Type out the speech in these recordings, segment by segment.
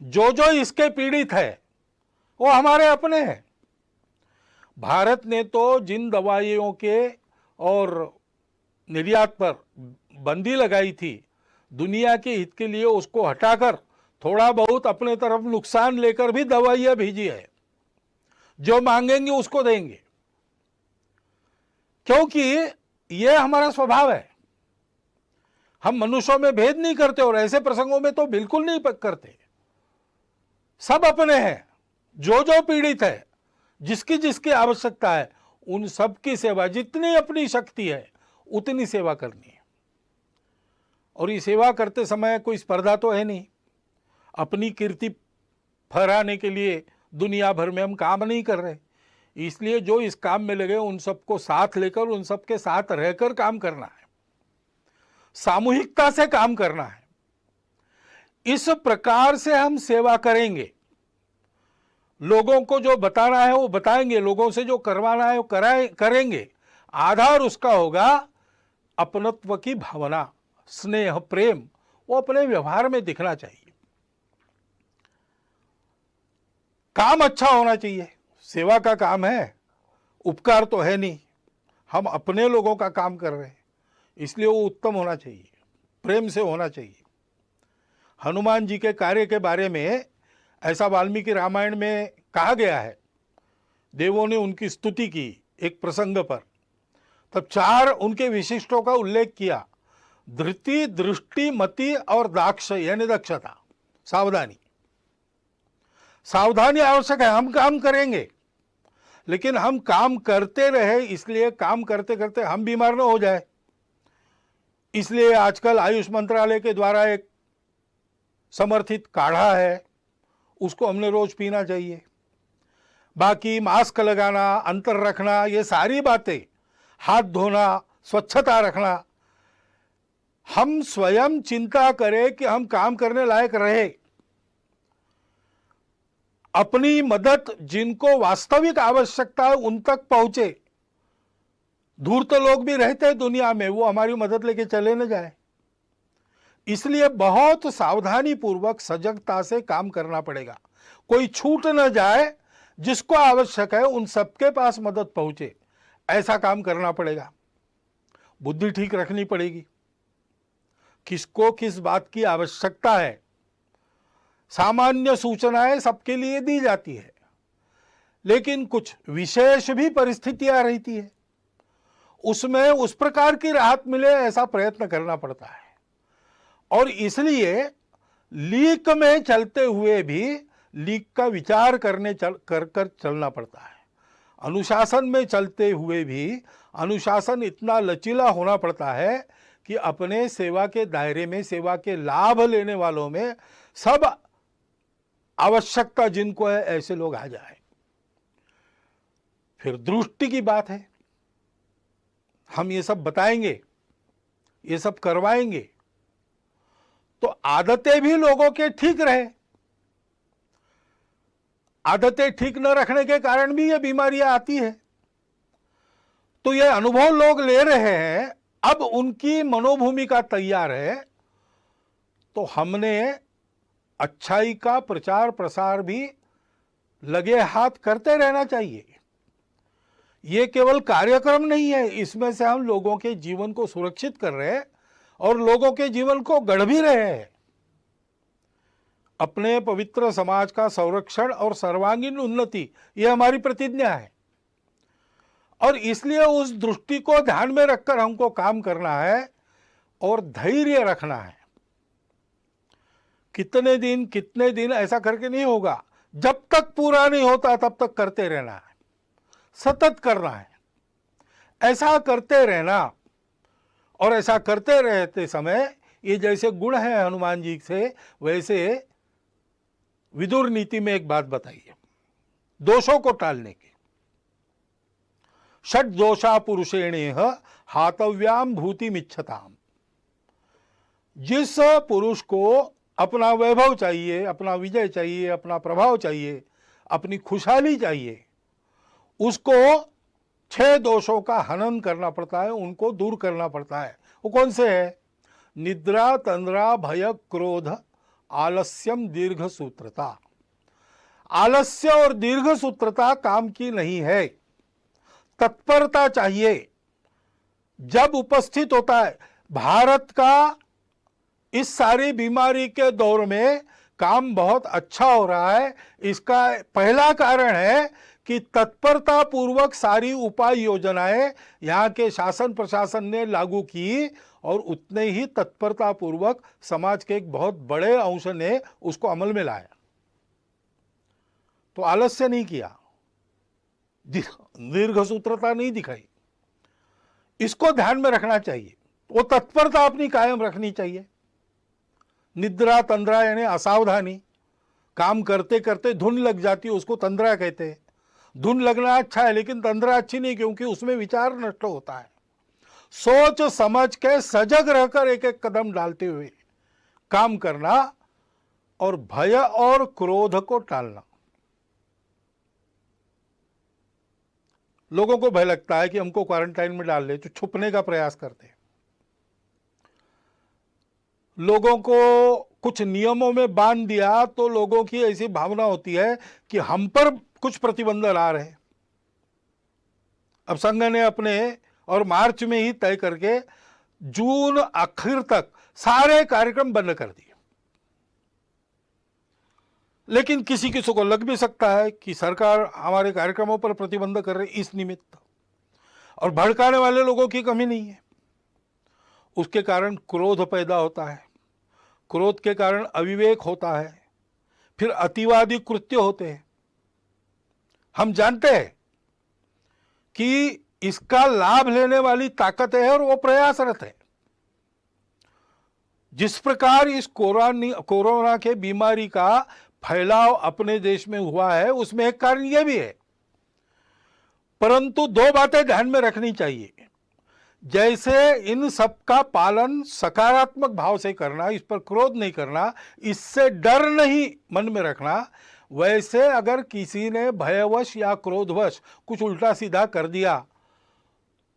जो जो इसके पीड़ित है वो हमारे अपने हैं। भारत ने तो जिन दवाइयों के और निर्यात पर बंदी लगाई थी दुनिया के हित के लिए, उसको हटाकर थोड़ा बहुत अपने तरफ नुकसान लेकर भी दवाइयां भेजी है। जो मांगेंगे उसको देंगे, क्योंकि यह हमारा स्वभाव है। हम मनुष्यों में भेद नहीं करते और ऐसे प्रसंगों में तो बिल्कुल नहीं करते। सब अपने हैं। जो जो पीड़ित है, जिसकी जिसकी आवश्यकता है, उन सब की सेवा, जितनी अपनी शक्ति है उतनी सेवा करनी है। और ये सेवा करते समय कोई स्पर्धा तो है नहीं। अपनी कीर्ति फहराने के लिए दुनिया भर में हम काम नहीं कर रहे। इसलिए जो इस काम में लगे उन सबको साथ लेकर, उन सबके साथ रहकर काम करना है, सामूहिकता से काम करना है। इस प्रकार से हम सेवा करेंगे। लोगों को जो बताना है वो बताएंगे, लोगों से जो करवाना है वो करेंगे। आधार उसका होगा अपनत्व की भावना, स्नेह, प्रेम, वो अपने व्यवहार में दिखना चाहिए। काम अच्छा होना चाहिए। सेवा का काम है, उपकार तो है नहीं। हम अपने लोगों का काम कर रहे हैं, इसलिए वो उत्तम होना चाहिए, प्रेम से होना चाहिए। हनुमान जी के कार्य के बारे में ऐसा वाल्मीकि रामायण में कहा गया है। देवों ने उनकी स्तुति की एक प्रसंग पर, तब 4 उनके विशिष्टों का उल्लेख किया। धृति, दृष्टि, मति और दाक्ष, यानी दक्षता, सावधानी। सावधानी आवश्यक है। हम काम करेंगे, लेकिन हम काम करते रहे, इसलिए काम करते करते हम बीमार न हो जाए। इसलिए आजकल आयुष मंत्रालय के द्वारा एक समर्थित काढ़ा है, उसको हमने रोज पीना चाहिए। बाकी मास्क लगाना, अंतर रखना, ये सारी बातें, हाथ धोना, स्वच्छता रखना, हम स्वयं चिंता करें कि हम काम करने लायक रहे। अपनी मदद जिनको वास्तविक आवश्यकता है उन तक पहुंचे। दूर तो लोग भी रहते हैं दुनिया में, वो हमारी मदद लेके चले न जाए। इसलिए बहुत सावधानी पूर्वक, सजगता से काम करना पड़ेगा। कोई छूट न जाए, जिसको आवश्यक है उन सबके पास मदद पहुंचे, ऐसा काम करना पड़ेगा। बुद्धि ठीक रखनी पड़ेगी, किसको किस बात की आवश्यकता है। सामान्य सूचनाएं सबके लिए दी जाती है, लेकिन कुछ विशेष भी परिस्थितियां रहती है, उसमें उस प्रकार की राहत मिले ऐसा प्रयत्न करना पड़ता है। और इसलिए लीक में चलते हुए भी लीक का विचार कर चलना पड़ता है। अनुशासन में चलते हुए भी अनुशासन इतना लचीला होना पड़ता है कि अपने सेवा के दायरे में, सेवा के लाभ लेने वालों में सब आवश्यकता जिनको है ऐसे लोग आ जाए। फिर दृष्टि की बात है। हम ये सब बताएंगे, ये सब करवाएंगे, तो आदतें भी लोगों के ठीक रहे। आदतें ठीक न रखने के कारण भी ये बीमारियां आती है। तो ये अनुभव लोग ले रहे हैं, अब उनकी मनोभूमिका तैयार है, तो हमने अच्छाई का प्रचार प्रसार भी लगे हाथ करते रहना चाहिए। ये केवल कार्यक्रम नहीं है, इसमें से हम लोगों के जीवन को सुरक्षित कर रहे हैं और लोगों के जीवन को गढ़ भी रहे हैं। अपने पवित्र समाज का संरक्षण और सर्वांगीण उन्नति, ये हमारी प्रतिज्ञा है। और इसलिए उस दृष्टि को ध्यान में रखकर हमको काम करना है और धैर्य रखना है। कितने दिन ऐसा करके नहीं होगा। जब तक पूरा नहीं होता तब तक करते रहना है, सतत करना है। ऐसा करते रहना और ऐसा करते रहते समय ये जैसे गुण है हनुमान जी से, वैसे विदुर नीति में एक बात बताइए दोषों को टालने की। षट दोषा पुरुषेणेह हातव्याम भूतिमिच्छताम। जिस पुरुष को अपना वैभव चाहिए, अपना विजय चाहिए, अपना प्रभाव चाहिए, अपनी खुशहाली चाहिए, उसको 6 दोषों का हनन करना पड़ता है, उनको दूर करना पड़ता है। वो कौन से है? निद्रा, तंद्रा, भय, क्रोध, आलस्यम दीर्घ सूत्रता। आलस्य और दीर्घ सूत्रता काम की नहीं है, तत्परता चाहिए। जब उपस्थित होता है, भारत का इस सारी बीमारी के दौर में काम बहुत अच्छा हो रहा है। इसका पहला कारण है कि तत्परता पूर्वक सारी उपाय योजनाएं यहाँ के शासन प्रशासन ने लागू की और उतने ही तत्परता पूर्वक समाज के एक बहुत बड़े अंश ने उसको अमल में लाया। तो आलस्य नहीं किया, दीर्घ सूत्रता नहीं दिखाई। इसको ध्यान में रखना चाहिए। वो तत्परता अपनी कायम रखनी चाहिए। निद्रा तंद्रा यानी असावधानी, काम करते करते धुन लग जाती है, उसको तंद्रा कहते हैं। धुन लगना अच्छा है लेकिन तंद्रा अच्छी नहीं, क्योंकि उसमें विचार नष्ट होता है। सोच समझ के सजग रहकर एक एक कदम डालते हुए काम करना और भय और क्रोध को टालना। लोगों को भय लगता है कि हमको क्वारंटाइन में डाल ले, तो छुपने का प्रयास करते हैं। लोगों को कुछ नियमों में बांध दिया तो लोगों की ऐसी भावना होती है कि हम पर कुछ प्रतिबंध ला रहे हैं। अब संघ ने अपने और मार्च में ही तय करके जून आखिर तक सारे कार्यक्रम बंद कर दिए। लेकिन किसी किसी को लग भी सकता है कि सरकार हमारे कार्यक्रमों पर प्रतिबंध कर रही इस निमित्त, और भड़काने वाले लोगों की कमी नहीं है। उसके कारण क्रोध पैदा होता है, क्रोध के कारण अविवेक होता है, फिर अतिवादी कृत्य होते हैं। हम जानते हैं कि इसका लाभ लेने वाली ताकत है और वो प्रयासरत है। जिस प्रकार इस कोरोना के बीमारी का फैलाव अपने देश में हुआ है, उसमें एक कारण यह भी है। परंतु दो बातें ध्यान में रखनी चाहिए। जैसे इन सब का पालन सकारात्मक भाव से करना, इस पर क्रोध नहीं करना, इससे डर नहीं मन में रखना, वैसे अगर किसी ने भयवश या क्रोधवश कुछ उल्टा सीधा कर दिया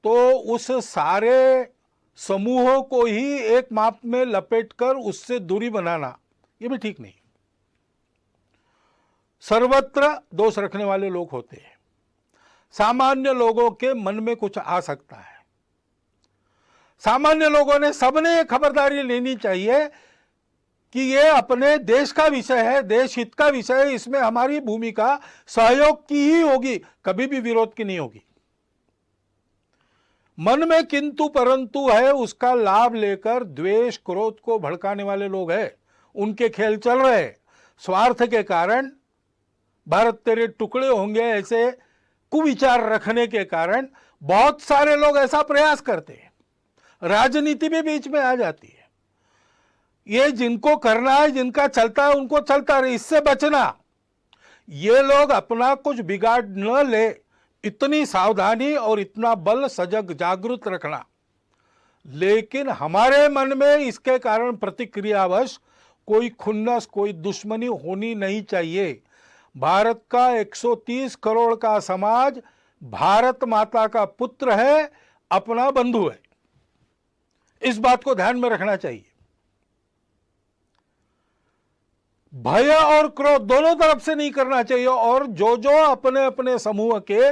तो उस सारे समूहों को ही एक माप में लपेटकर उससे दूरी बनाना, ये भी ठीक नहीं। सर्वत्र दोष रखने वाले लोग होते हैं। सामान्य लोगों के मन में कुछ आ सकता है। सामान्य लोगों ने सबने खबरदारी लेनी चाहिए कि ये अपने देश का विषय है, देश हित का विषय है, इसमें हमारी भूमिका सहयोग की ही होगी, कभी भी विरोध की नहीं होगी। मन में किंतु परंतु है, उसका लाभ लेकर द्वेष क्रोध को भड़काने वाले लोग हैं। उनके खेल चल रहे। स्वार्थ के कारण भारत तेरे टुकड़े होंगे ऐसे कुविचार रखने के कारण बहुत सारे लोग ऐसा प्रयास करते हैं। राजनीति भी बीच में आ जाती है। ये जिनको करना है, जिनका चलता है, उनको चलता रहे, इससे बचना। ये लोग अपना कुछ बिगाड़ न ले, इतनी सावधानी और इतना बल सजग जागृत रखना। लेकिन हमारे मन में इसके कारण प्रतिक्रियावश कोई खुन्नस, कोई दुश्मनी होनी नहीं चाहिए। भारत का 130 करोड़ का समाज भारत माता का पुत्र है, अपना बंधु है। इस बात को ध्यान में रखना चाहिए। भय और क्रोध दोनों तरफ से नहीं करना चाहिए। और जो जो अपने अपने समूह के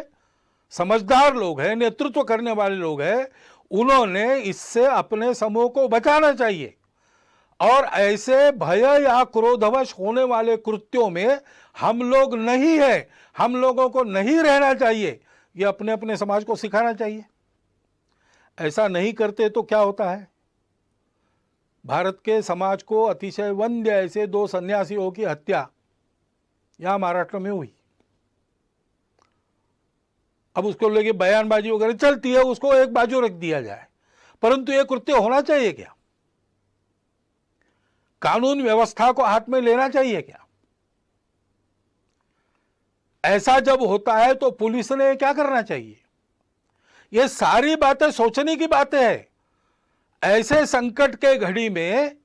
समझदार लोग हैं, नेतृत्व करने वाले लोग हैं, उन्होंने इससे अपने समूह को बचाना चाहिए। और ऐसे भय या क्रोधवश होने वाले कृत्यों में हम लोग नहीं है, हम लोगों को नहीं रहना चाहिए, ये अपने अपने समाज को सिखाना चाहिए। ऐसा नहीं करते तो क्या होता है? भारत के समाज को अतिशय वंद्य ऐसे 2 सन्यासियों की हत्या यहां महाराष्ट्र में हुई। अब उसको लेके बयानबाजी वगैरह चलती है, उसको एक बाजू रख दिया जाए, परंतु यह कृत्य होना चाहिए क्या? कानून व्यवस्था को हाथ में लेना चाहिए क्या? ऐसा जब होता है तो पुलिस ने क्या करना चाहिए? ये सारी बातें सोचने की बातें हैं। ऐसे संकट के घड़ी में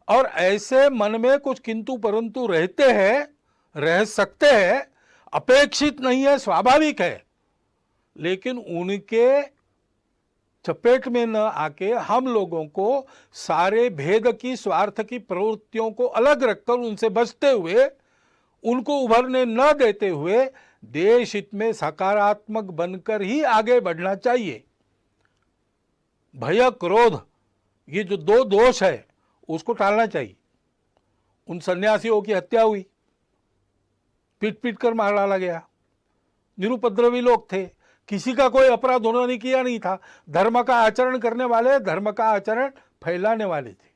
और ऐसे मन में कुछ किंतु परंतु रहते हैं, रह सकते हैं, अपेक्षित नहीं है, स्वाभाविक है। लेकिन उनके चपेट में न आके हम लोगों को सारे भेद की, स्वार्थ की प्रवृत्तियों को अलग रखकर उनसे बचते हुए, उनको उभरने न देते हुए देश हित में सकारात्मक बनकर ही आगे बढ़ना चाहिए। भय, क्रोध, ये जो दो दोष है उसको टालना चाहिए। उन सन्यासियों की हत्या हुई, पीट पीट कर मार डाला गया, निरुपद्रवी लोग थे, किसी का कोई अपराध उन्होंने किया नहीं था। धर्म का आचरण करने वाले, धर्म का आचरण फैलाने वाले थे,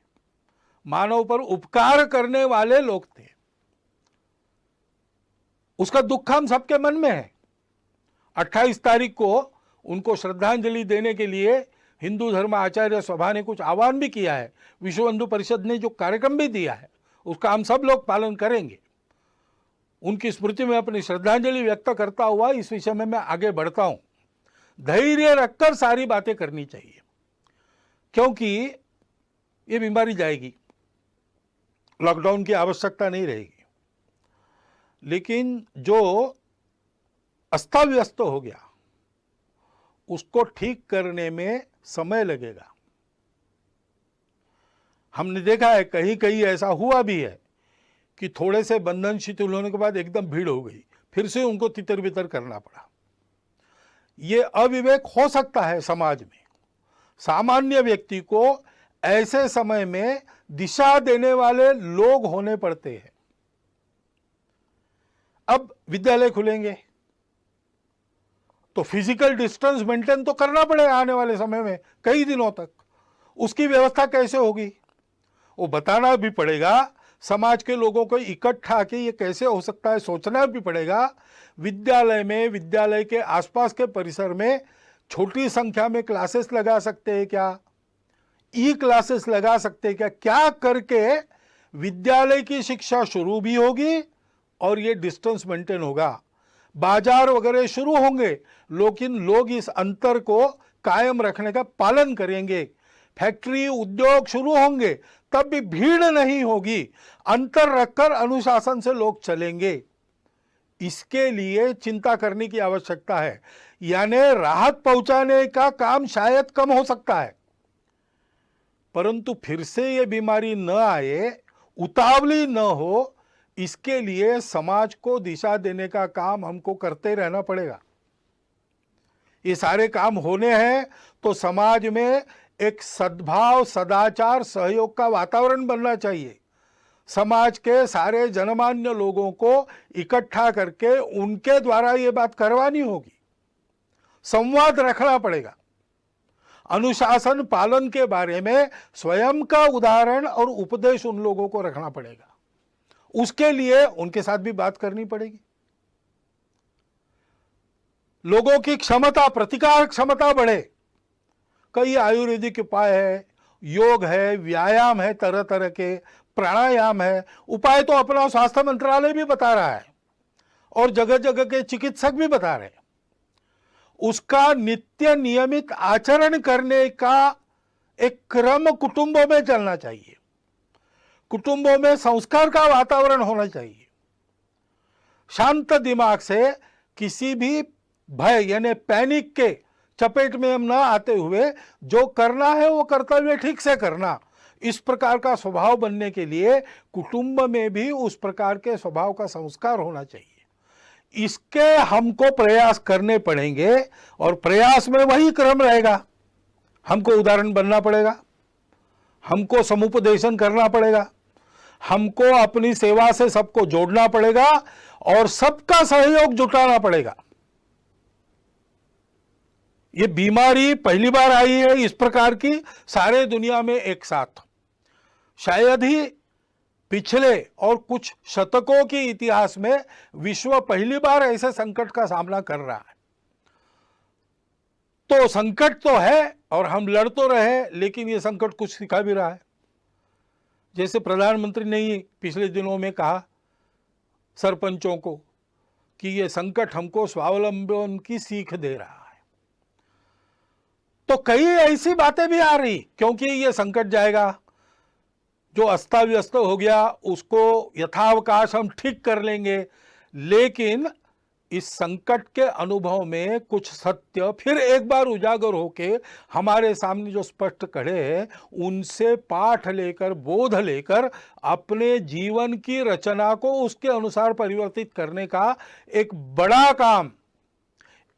मानव पर उपकार करने वाले लोग थे। उसका दुख हम सबके मन में है। 28 तारीख को उनको श्रद्धांजलि देने के लिए हिंदू धर्म आचार्य सभा ने कुछ आह्वान भी किया है। विश्व हिंदू परिषद ने जो कार्यक्रम भी दिया है उसका हम सब लोग पालन करेंगे। उनकी स्मृति में अपनी श्रद्धांजलि व्यक्त करता हुआ इस विषय में मैं आगे बढ़ता हूं। धैर्य रखकर सारी बातें करनी चाहिए, क्योंकि ये बीमारी जाएगी, लॉकडाउन की आवश्यकता नहीं रहेगी। लेकिन जो अस्ताव्यस्त हो गया उसको ठीक करने में समय लगेगा। हमने देखा है कहीं कहीं ऐसा हुआ भी है कि थोड़े से बंधन शिथिल होने के बाद एकदम भीड़ हो गई, फिर से उनको तितर बितर करना पड़ा। ये अविवेक हो सकता है समाज में। सामान्य व्यक्ति को ऐसे समय में दिशा देने वाले लोग होने पड़ते हैं। अब विद्यालय खुलेंगे तो फिजिकल डिस्टेंस मेंटेन तो करना पड़ेगा आने वाले समय में कई दिनों तक। उसकी व्यवस्था कैसे होगी वो बताना भी पड़ेगा। समाज के लोगों को इकट्ठा के ये कैसे हो सकता है सोचना भी पड़ेगा। विद्यालय में, विद्यालय के आसपास के परिसर में छोटी संख्या में क्लासेस लगा सकते हैं क्या, ई क्लासेस लगा सकते हैं क्या, क्या करके विद्यालय की शिक्षा शुरू भी होगी और ये डिस्टेंस मेंटेन होगा। बाजार वगैरह शुरू होंगे लेकिन लोग इस अंतर को कायम रखने का पालन करेंगे। फैक्ट्री, उद्योग शुरू होंगे तब भी भीड़ नहीं होगी, अंतर रखकर अनुशासन से लोग चलेंगे। इसके लिए चिंता करने की आवश्यकता है। यानी राहत पहुंचाने का काम शायद कम हो सकता है, परंतु फिर से ये बीमारी न आए, उतावली न हो, इसके लिए समाज को दिशा देने का काम हमको करते रहना पड़ेगा। ये सारे काम होने हैं तो समाज में एक सद्भाव, सदाचार, सहयोग का वातावरण बनना चाहिए। समाज के सारे जनमान्य लोगों को इकट्ठा करके उनके द्वारा ये बात करवानी होगी। संवाद रखना पड़ेगा। अनुशासन पालन के बारे में स्वयं का उदाहरण और उपदेश उन लोगों को रखना पड़ेगा। उसके लिए उनके साथ भी बात करनी पड़ेगी। लोगों की क्षमता, प्रतिकार क्षमता बढ़े। कई आयुर्वेदिक उपाय है, योग है, व्यायाम है, तरह तरह के प्राणायाम है। उपाय तो अपना स्वास्थ्य मंत्रालय भी बता रहा है और जगह जगह के चिकित्सक भी बता रहे हैं। उसका नित्य नियमित आचरण करने का एक क्रम कुटुंबों में चलना चाहिए। कुटुंबों में संस्कार का वातावरण होना चाहिए। शांत दिमाग से किसी भी भय यानी पैनिक के चपेट में हम ना आते हुए जो करना है वो कर्तव्य ठीक से करना, इस प्रकार का स्वभाव बनने के लिए कुटुंब में भी उस प्रकार के स्वभाव का संस्कार होना चाहिए। इसके हमको प्रयास करने पड़ेंगे और प्रयास में वही क्रम रहेगा। हमको उदाहरण बनना पड़ेगा, हमको समुपदेशन करना पड़ेगा, हमको अपनी सेवा से सबको जोड़ना पड़ेगा और सबका सहयोग जुटाना पड़ेगा। ये बीमारी पहली बार आई है इस प्रकार की सारे दुनिया में एक साथ। शायद ही पिछले और कुछ शतकों के इतिहास में विश्व पहली बार ऐसे संकट का सामना कर रहा है। तो संकट तो है और हम लड़ तो रहे, लेकिन ये संकट कुछ सिखा भी रहा है। जैसे प्रधानमंत्री ने ही पिछले दिनों में कहा सरपंचों को कि ये संकट हमको स्वावलंबन की सीख दे रहा है। तो कई ऐसी बातें भी आ रही, क्योंकि ये संकट जाएगा, जो अस्ता व्यस्त हो गया उसको यथावकाश हम ठीक कर लेंगे, लेकिन इस संकट के अनुभव में कुछ सत्य फिर एक बार उजागर होके हमारे सामने जो स्पष्ट खड़े हैं, उनसे पाठ लेकर, बोध लेकर अपने जीवन की रचना को उसके अनुसार परिवर्तित करने का एक बड़ा काम,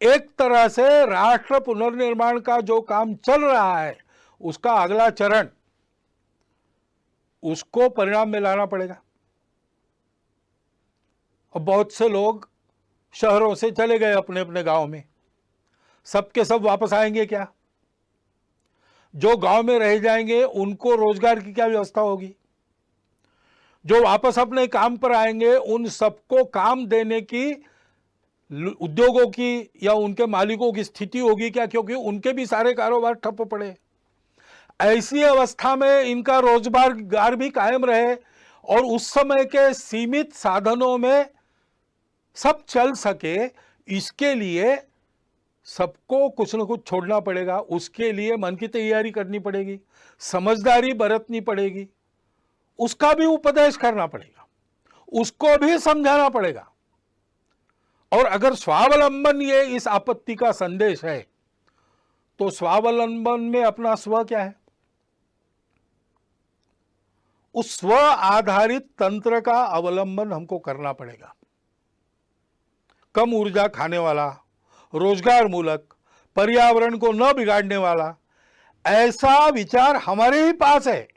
एक तरह से राष्ट्र पुनर्निर्माण का जो काम चल रहा है उसका अगला चरण, उसको परिणाम में लाना पड़ेगा। और बहुत से लोग शहरों से चले गए अपने अपने गांव में, सबके सब वापस आएंगे क्या? जो गांव में रह जाएंगे उनको रोजगार की क्या व्यवस्था होगी? जो वापस अपने काम पर आएंगे उन सबको काम देने की उद्योगों की या उनके मालिकों की स्थिति होगी क्या? क्योंकि उनके भी सारे कारोबार ठप पड़े। ऐसी अवस्था में इनका रोजगार भी कायम रहे और उस समय के सीमित साधनों में सब चल सके, इसके लिए सबको कुछ न कुछ छोड़ना पड़ेगा। उसके लिए मन की तैयारी करनी पड़ेगी, समझदारी बरतनी पड़ेगी, उसका भी उपदेश करना पड़ेगा, उसको भी समझाना पड़ेगा। और अगर स्वावलंबन ये इस आपत्ति का संदेश है, तो स्वावलंबन में अपना स्व क्या है? उस स्व आधारित तंत्र का अवलंबन हमको करना पड़ेगा। कम ऊर्जा खाने वाला, रोजगार मूलक, पर्यावरण को न बिगाड़ने वाला ऐसा विचार हमारे ही पास है।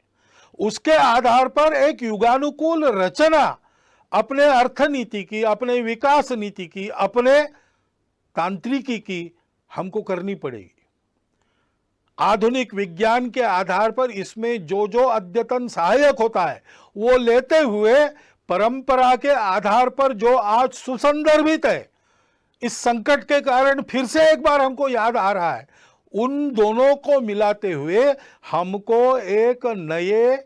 उसके आधार पर एक युगानुकूल रचना अपने अर्थनीति की, अपने विकास नीति की, अपने तांत्रिकी की हमको करनी पड़ेगी। आधुनिक विज्ञान के आधार पर इसमें जो जो अद्यतन सहायक होता है वो लेते हुए परंपरा के आधार पर जो आज सुसंदर्भित है, इस संकट के कारण फिर से एक बार हमको याद आ रहा है, उन दोनों को मिलाते हुए हमको एक नए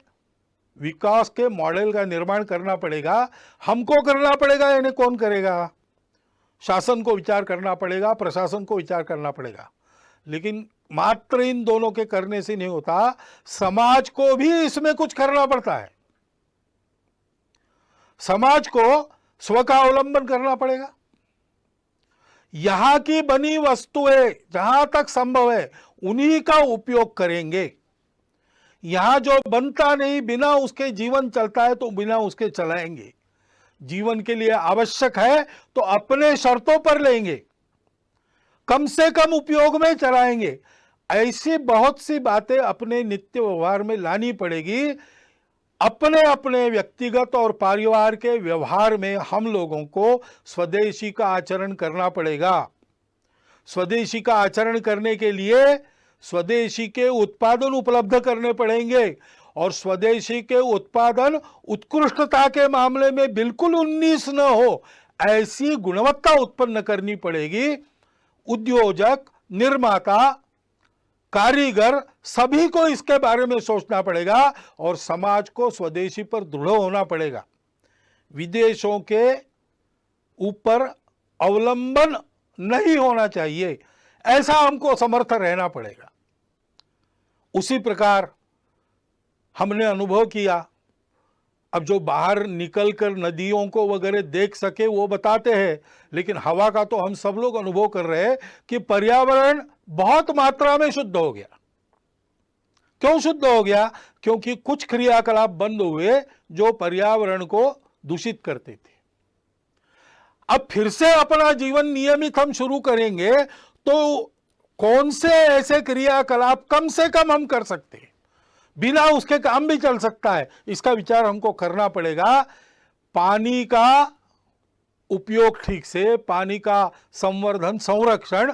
विकास के मॉडल का निर्माण करना पड़ेगा। हमको करना पड़ेगा, यानी कौन करेगा? शासन को विचार करना पड़ेगा, प्रशासन को विचार करना पड़ेगा। लेकिन मात्र इन दोनों के करने से नहीं होता, समाज को भी इसमें कुछ करना पड़ता है। समाज को स्व का अवलंबन करना पड़ेगा। यहां की बनी वस्तुएं जहां तक संभव है उन्हीं का उपयोग करेंगे। यहां जो बनता नहीं, बिना उसके जीवन चलता है तो बिना उसके चलाएंगे। जीवन के लिए आवश्यक है तो अपने शर्तों पर लेंगे, कम से कम उपयोग में चलाएंगे। ऐसी बहुत सी बातें अपने नित्य व्यवहार में लानी पड़ेगी। अपने अपने व्यक्तिगत और परिवार के व्यवहार में हम लोगों को स्वदेशी का आचरण करना पड़ेगा। स्वदेशी का आचरण करने के लिए स्वदेशी के उत्पादन उपलब्ध करने पड़ेंगे और स्वदेशी के उत्पादन उत्कृष्टता के मामले में बिल्कुल 19 न हो, ऐसी गुणवत्ता उत्पन्न करनी पड़ेगी। उद्योजक, निर्माता, कारीगर सभी को इसके बारे में सोचना पड़ेगा और समाज को स्वदेशी पर दृढ़ होना पड़ेगा। विदेशों के ऊपर अवलंबन नहीं होना चाहिए, ऐसा हमको समर्थ रहना पड़ेगा। उसी प्रकार हमने अनुभव किया, अब जो बाहर निकलकर नदियों को वगैरह देख सके वो बताते हैं, लेकिन हवा का तो हम सब लोग अनुभव कर रहे हैं कि पर्यावरण बहुत मात्रा में शुद्ध हो गया। क्यों शुद्ध हो गया? क्योंकि कुछ क्रियाकलाप बंद हुए जो पर्यावरण को दूषित करते थे। अब फिर से अपना जीवन नियमित हम शुरू करेंगे तो कौन से ऐसे क्रियाकलाप कम से कम हम कर सकते हैं, बिना उसके काम भी चल सकता है, इसका विचार हमको करना पड़ेगा। पानी का उपयोग ठीक से, पानी का संवर्धन संरक्षण,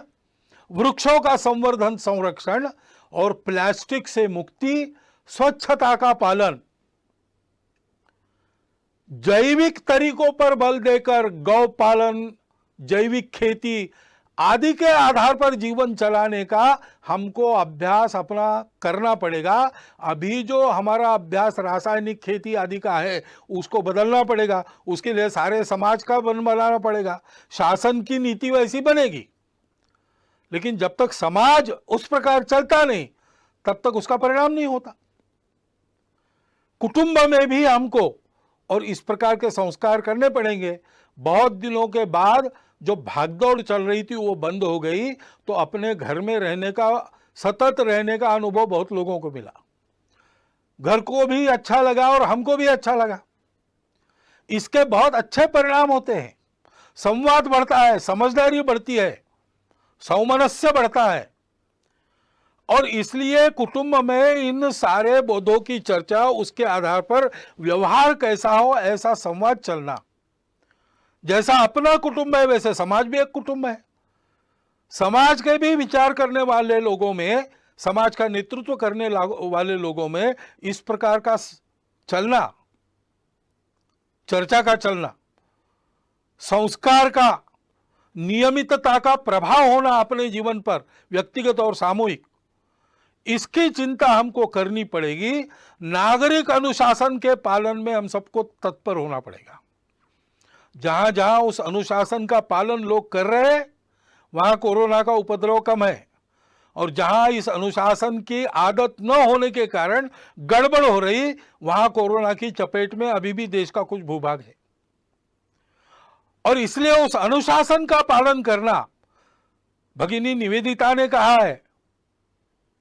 वृक्षों का संवर्धन संरक्षण और प्लास्टिक से मुक्ति, स्वच्छता का पालन, जैविक तरीकों पर बल देकर गौ पालन, जैविक खेती आदि के आधार पर जीवन चलाने का हमको अभ्यास अपना करना पड़ेगा। अभी जो हमारा अभ्यास रासायनिक खेती आदि का है उसको बदलना पड़ेगा। उसके लिए सारे समाज का बनाना पड़ेगा। शासन की नीति वैसी बनेगी, लेकिन जब तक समाज उस प्रकार चलता नहीं तब तक उसका परिणाम नहीं होता। कुटुंब में भी हमको और इस प्रकार के संस्कार करने पड़ेंगे। बहुत दिनों के बाद जो भागदौड़ चल रही थी वो बंद हो गई, तो अपने घर में रहने का, सतत रहने का अनुभव बहुत लोगों को मिला। घर को भी अच्छा लगा और हमको भी अच्छा लगा। इसके बहुत अच्छे परिणाम होते हैं। संवाद बढ़ता है, समझदारी बढ़ती है, सौमनस्य बढ़ता है। और इसलिए कुटुंब में इन सारे बोधों की चर्चा, उसके आधार पर व्यवहार कैसा हो ऐसा संवाद चलना। जैसा अपना कुटुंब है वैसे समाज भी एक कुटुंब है। समाज के भी विचार करने वाले लोगों में, समाज का नेतृत्व करने वाले लोगों में इस प्रकार का चलना, चर्चा का चलना, संस्कार का, नियमितता का प्रभाव होना अपने जीवन पर, व्यक्तिगत और सामूहिक, इसकी चिंता हमको करनी पड़ेगी। नागरिक अनुशासन के पालन में हम सबको तत्पर होना पड़ेगा। जहां जहां उस अनुशासन का पालन लोग कर रहे हैं वहां कोरोना का उपद्रव कम है, और जहां इस अनुशासन की आदत न होने के कारण गड़बड़ हो रही, वहां कोरोना की चपेट में अभी भी देश का कुछ भूभाग है। और इसलिए उस अनुशासन का पालन करना, भगिनी निवेदिता ने कहा है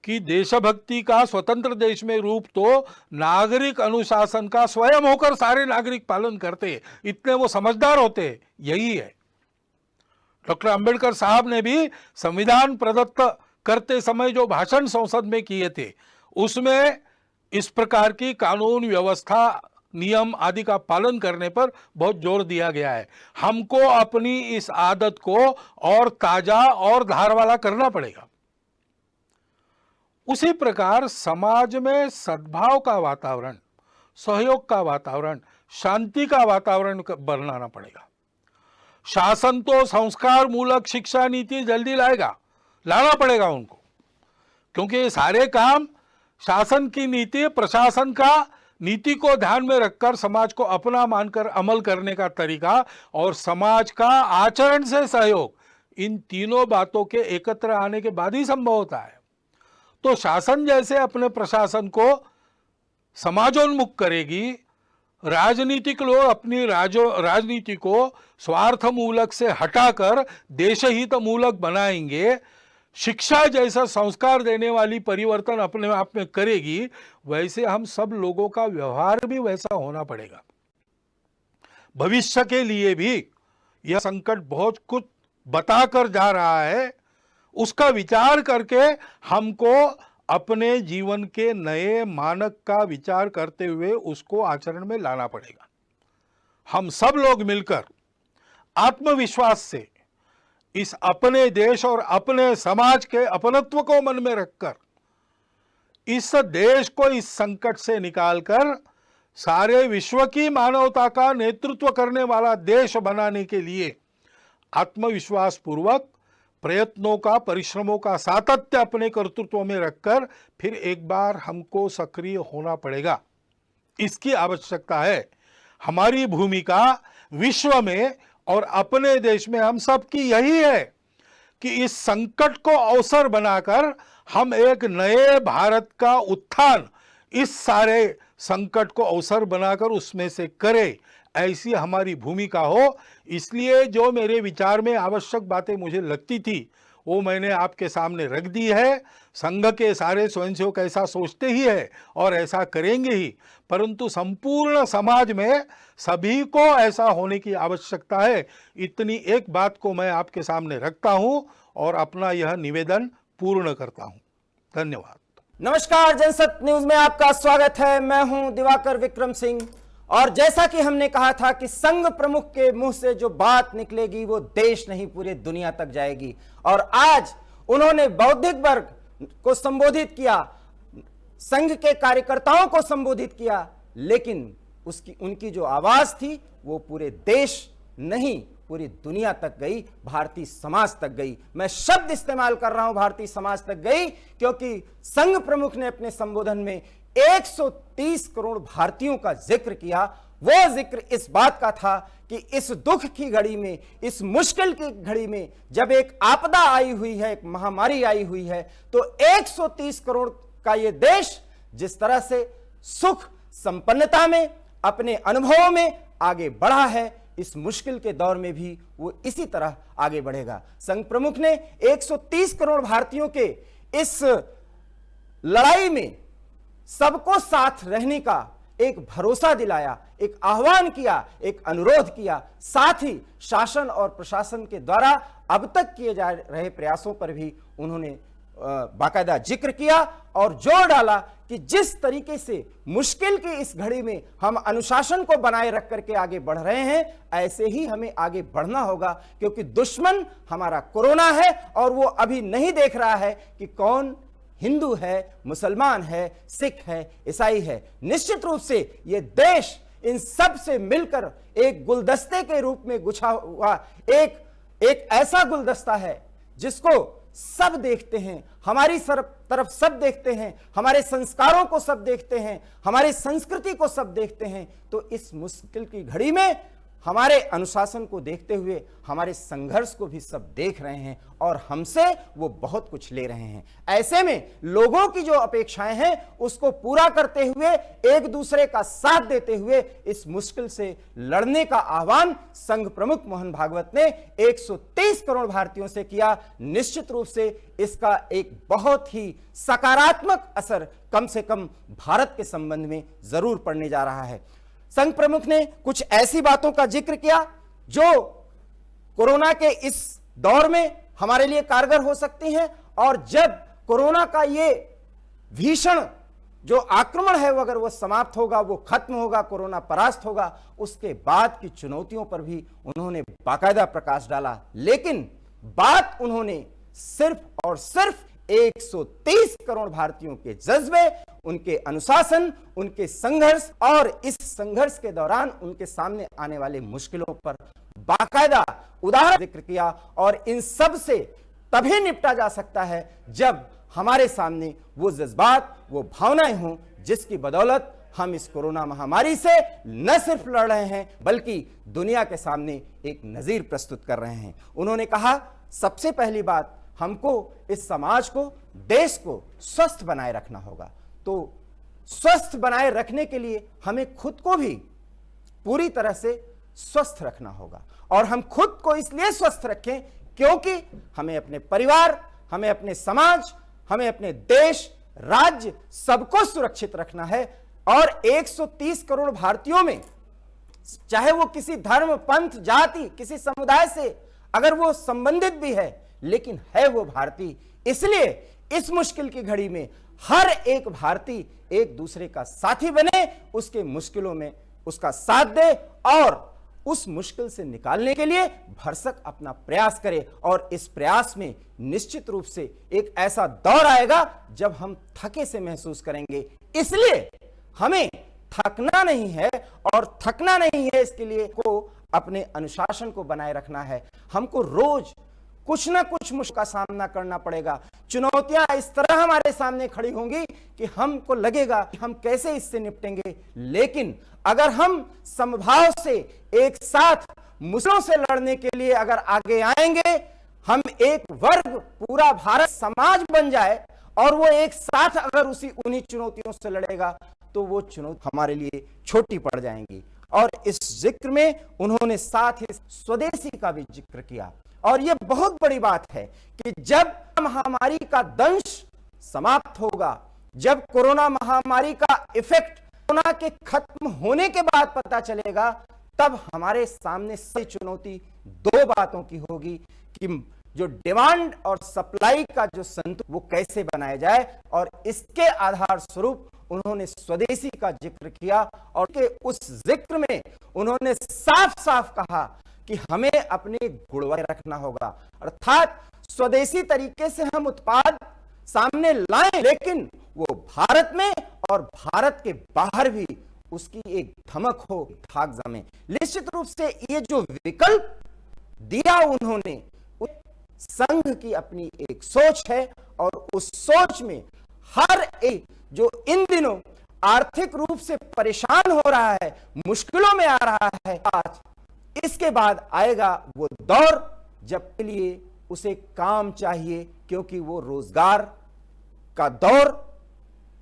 कि देशभक्ति का स्वतंत्र देश में रूप तो नागरिक अनुशासन का स्वयं होकर सारे नागरिक पालन करते, इतने वो समझदार होते, यही है। डॉक्टर अंबेडकर साहब ने भी संविधान प्रदत्त करते समय जो भाषण संसद में किए थे, उसमें इस प्रकार की कानून व्यवस्था, नियम आदि का पालन करने पर बहुत जोर दिया गया है। हमको अपनी इस आदत को और ताजा और धार वाला करना पड़ेगा। उसी प्रकार समाज में सद्भाव का वातावरण, सहयोग का वातावरण, शांति का वातावरण बनाना पड़ेगा। शासन तो संस्कार मूलक शिक्षा नीति जल्दी लाना पड़ेगा उनको, क्योंकि ये सारे काम शासन की नीति, प्रशासन का नीति को ध्यान में रखकर समाज को अपना मानकर अमल करने का तरीका और समाज का आचरण से सहयोग, इन तीनों बातों के एकत्र आने के बाद ही संभव होता है। तो शासन जैसे अपने प्रशासन को समाजोन्मुख करेगी, राजनीतिक लोग अपनी राजनीति को स्वार्थ मूलक से हटाकर देशहित मूलक बनाएंगे, शिक्षा जैसा संस्कार देने वाली परिवर्तन अपने आप में करेगी, वैसे हम सब लोगों का व्यवहार भी वैसा होना पड़ेगा। भविष्य के लिए भी यह संकट बहुत कुछ बताकर जा रहा है, उसका विचार करके हमको अपने जीवन के नए मानक का विचार करते हुए उसको आचरण में लाना पड़ेगा। हम सब लोग मिलकर आत्मविश्वास से इस अपने देश और अपने समाज के अपनत्व को मन में रखकर इस देश को इस संकट से निकालकर सारे विश्व की मानवता का नेतृत्व करने वाला देश बनाने के लिए आत्मविश्वास पूर्वक प्रयत्नों का, परिश्रमों का सातत्य अपने कर्तृत्व में रखकर फिर एक बार हमको सक्रिय होना पड़ेगा। इसकी आवश्यकता है। हमारी भूमिका विश्व में और अपने देश में हम सब की यही है कि इस संकट को अवसर बनाकर हम एक नए भारत का उत्थान, इस सारे संकट को अवसर बनाकर उसमें से करें, ऐसी हमारी भूमिका हो। इसलिए जो मेरे विचार में आवश्यक बातें मुझे लगती थी वो मैंने आपके सामने रख दी है। संघ के सारे स्वयंसेवक ऐसा सोचते ही है और ऐसा करेंगे ही, परंतु संपूर्ण समाज में सभी को ऐसा होने की आवश्यकता है। इतनी एक बात को मैं आपके सामने रखता हूं और अपना यह निवेदन पूर्ण करता हूं। धन्यवाद। नमस्कार, जनसत्य न्यूज में आपका स्वागत है। मैं हूं दिवाकर विक्रम सिंह। और जैसा कि हमने कहा था कि संघ प्रमुख के मुंह से जो बात निकलेगी वो देश नहीं पूरे दुनिया तक जाएगी, और आज उन्होंने बौद्धिक वर्ग को संबोधित किया, संघ के कार्यकर्ताओं को संबोधित किया, लेकिन उनकी जो आवाज थी वो पूरे देश नहीं पूरी दुनिया तक गई, भारतीय समाज तक गई। मैं शब्द इस्तेमाल कर रहा हूं भारतीय समाज तक गई, क्योंकि संघ प्रमुख ने अपने संबोधन में 130 करोड़ भारतीयों का जिक्र किया। वो जिक्र इस बात का था कि इस दुख की घड़ी में, इस मुश्किल की घड़ी में, जब एक आपदा आई हुई है, एक महामारी आई हुई है, तो 130 करोड़ का ये देश जिस तरह से सुख संपन्नता में, अपने अनुभवों में आगे बढ़ा है, इस मुश्किल के दौर में भी वो इसी तरह आगे बढ़ेगा। संघ प्रमुख ने 130 करोड़ भारतीयों के इस लड़ाई में सबको साथ रहने का एक भरोसा दिलाया, एक आह्वान किया, एक अनुरोध किया। साथ ही शासन और प्रशासन के द्वारा अब तक किए जा रहे प्रयासों पर भी उन्होंने बाकायदा जिक्र किया और जोर डाला कि जिस तरीके से मुश्किल की इस घड़ी में हम अनुशासन को बनाए रख करके आगे बढ़ रहे हैं, ऐसे ही हमें आगे बढ़ना होगा, क्योंकि दुश्मन हमारा कोरोना है और वो अभी नहीं देख रहा है कि कौन हिंदू है, मुसलमान है, सिख है, ईसाई है। निश्चित रूप से ये देश इन सब से मिलकर एक गुलदस्ते के रूप में गुछा हुआ एक ऐसा गुलदस्ता है जिसको सब देखते हैं, हमारी तरफ सब देखते हैं, हमारे संस्कारों को सब देखते हैं, हमारी संस्कृति को सब देखते हैं। तो इस मुश्किल की घड़ी में हमारे अनुशासन को देखते हुए हमारे संघर्ष को भी सब देख रहे हैं और हमसे वो बहुत कुछ ले रहे हैं। ऐसे में लोगों की जो अपेक्षाएं हैं उसको पूरा करते हुए, एक दूसरे का साथ देते हुए इस मुश्किल से लड़ने का आह्वान संघ प्रमुख मोहन भागवत ने 130 करोड़ भारतीयों से किया। निश्चित रूप से इसका एक बहुत ही सकारात्मक असर कम से कम भारत के संबंध में जरूर पड़ने जा रहा है। संघ प्रमुख ने कुछ ऐसी बातों का जिक्र किया जो कोरोना के इस दौर में हमारे लिए कारगर हो सकती हैं, और जब कोरोना का ये भीषण जो आक्रमण है वो अगर वो समाप्त होगा, वो खत्म होगा, कोरोना परास्त होगा, उसके बाद की चुनौतियों पर भी उन्होंने बाकायदा प्रकाश डाला। लेकिन बात उन्होंने सिर्फ और सिर्फ 130 करोड़ भारतीयों के जज्बे, उनके अनुशासन, उनके संघर्ष और इस संघर्ष के दौरान उनके सामने आने वाले मुश्किलों पर बाकायदा उदाहरण जिक्र किया। और इन सब से तभी निपटा जा सकता है जब हमारे सामने वो जज्बात, वो भावनाएं हों जिसकी बदौलत हम इस कोरोना महामारी से न सिर्फ लड़ रहे हैं बल्कि दुनिया के सामने एक नजीर प्रस्तुत कर रहे हैं। उन्होंने कहा, सबसे पहली बात, हमको इस समाज को, देश को स्वस्थ बनाए रखना होगा। तो स्वस्थ बनाए रखने के लिए हमें खुद को भी पूरी तरह से स्वस्थ रखना होगा। और हम खुद को इसलिए स्वस्थ रखें क्योंकि हमें अपने परिवार, हमें अपने समाज, हमें अपने देश, राज्य सबको सुरक्षित रखना है। और 130 करोड़ भारतीयों में चाहे वो किसी धर्म, पंथ, जाति, किसी समुदाय से अगर वो संबंधित भी है, लेकिन है वो भारतीय। इसलिए इस मुश्किल की घड़ी में हर एक भारतीय एक दूसरे का साथी बने, उसके मुश्किलों में उसका साथ दे और उस मुश्किल से निकालने के लिए भरसक अपना प्रयास करे। और इस प्रयास में निश्चित रूप से एक ऐसा दौर आएगा जब हम थके से महसूस करेंगे। इसलिए हमें थकना नहीं है, और थकना नहीं है इसके लिए को अपने अनुशासन को बनाए रखना है। हमको रोज कुछ ना कुछ मुश्किल का सामना करना पड़ेगा। चुनौतियां इस तरह हमारे सामने खड़ी होंगी कि हमको लगेगा कि हम कैसे इससे निपटेंगे। लेकिन अगर हम समभाव से एक साथ मुश्किलों से लड़ने के लिए अगर आगे आएंगे, हम एक वर्ग, पूरा भारत समाज बन जाए और वो एक साथ अगर उन्हीं चुनौतियों से लड़ेगा तो वो चुनौती हमारे लिए छोटी पड़ जाएंगी। और इस जिक्र में उन्होंने साथ ही स्वदेशी का भी जिक्र किया। और यह बहुत बड़ी बात है कि जब महामारी का दंश समाप्त होगा, जब कोरोना महामारी का इफेक्ट कोरोना के खत्म होने के बाद पता चलेगा, तब हमारे सामने सही चुनौती दो बातों की होगी कि जो डिमांड और सप्लाई का जो संतुलन वो कैसे बनाया जाए। और इसके आधार स्वरूप उन्होंने स्वदेशी का जिक्र किया और के उस जिक्र में उन्होंने साफ साफ कहा कि हमें अपने गुणवत्ता रखना होगा, अर्थात स्वदेशी तरीके से हम उत्पाद सामने लाएं, लेकिन वो भारत में और भारत के बाहर भी उसकी एक धमक हो, धाक जमे। निश्चित रूप से ये जो विकल्प दिया उन्होंने, संघ की अपनी एक सोच है और उस सोच में हर एक जो इन दिनों आर्थिक रूप से परेशान हो रहा है, मुश्किलों में आ रहा है, आज इसके बाद आएगा वो दौर जब के लिए उसे काम चाहिए, क्योंकि वो रोजगार का दौर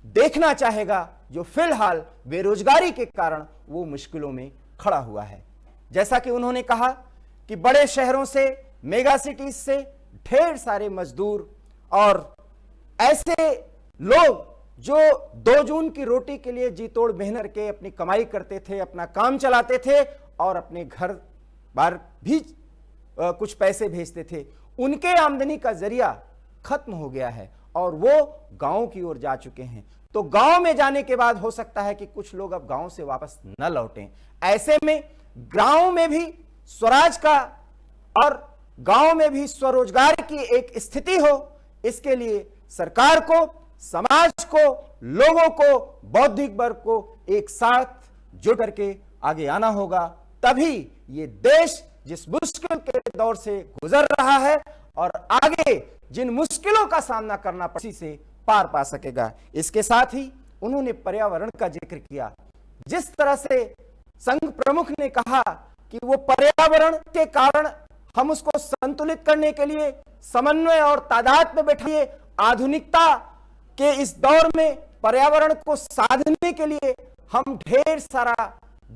देखना चाहेगा जो फिलहाल बेरोजगारी के कारण वो मुश्किलों में खड़ा हुआ है। जैसा कि उन्होंने कहा कि बड़े शहरों से, मेगा सिटीज से ढेर सारे मजदूर और ऐसे लोग जो 2 जून की रोटी के लिए जी तोड़ मेहनत के अपनी कमाई करते थे, अपना काम चलाते थे और अपने घर बार भी कुछ पैसे भेजते थे, उनके आमदनी का जरिया खत्म हो गया है और वो गांव की ओर जा चुके हैं। तो गांव में जाने के बाद हो सकता है कि कुछ लोग अब गांव से वापस न लौटें। ऐसे में गांव में भी स्वराज का और गांव में भी स्वरोजगार की एक स्थिति हो, इसके लिए सरकार को, समाज को, लोगों को, बौद्धिक वर्ग को एक साथ जुट करके आगे आना होगा। तभी ये देश जिस मुश्किल के दौर से गुजर रहा है और आगे जिन मुश्किलों का सामना करना पड़ी से पार पा सकेगा। इसके साथ ही उन्होंने पर्यावरण का जिक्र किया। जिस तरह से संघ प्रमुख ने कहा कि वो पर्यावरण के कारण हम उसको संतुलित करने के लिए समन्वय और तादाद में बैठिए, आधुनिकता के इस दौर में पर्यावरण को साधने के लिए हम ढेर सारा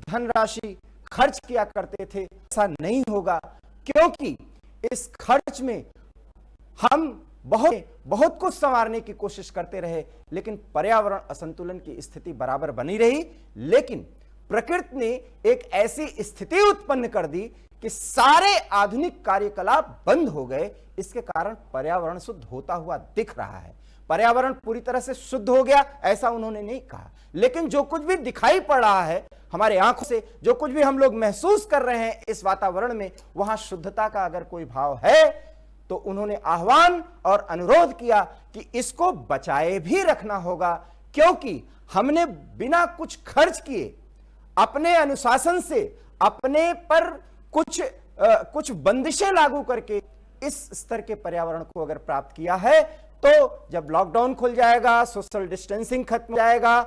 धनराशि खर्च किया करते थे, ऐसा नहीं होगा क्योंकि इस खर्च में हम बहुत कुछ संवारने की कोशिश करते रहे, लेकिन पर्यावरण असंतुलन की स्थिति बराबर बनी रही। लेकिन प्रकृति ने एक ऐसी स्थिति उत्पन्न कर दी कि सारे आधुनिक कार्यकलाप बंद हो गए। इसके कारण पर्यावरण शुद्ध होता हुआ दिख रहा है। पर्यावरण पूरी तरह से शुद्ध हो गया ऐसा उन्होंने नहीं कहा, लेकिन जो कुछ भी दिखाई पड़ रहा है हमारे आंखों से, जो कुछ भी हम लोग महसूस कर रहे हैं इस वातावरण में, वहां शुद्धता का अगर कोई भाव है तो उन्होंने आह्वान और अनुरोध किया कि इसको बचाए भी रखना होगा, क्योंकि हमने बिना कुछ खर्च किए अपने अनुशासन से अपने पर कुछ बंदिशें लागू करके इस स्तर के पर्यावरण को अगर प्राप्त किया है, तो जब लॉकडाउन खुल जाएगा, सोशल डिस्टेंसिंग खत्म हो जाएगा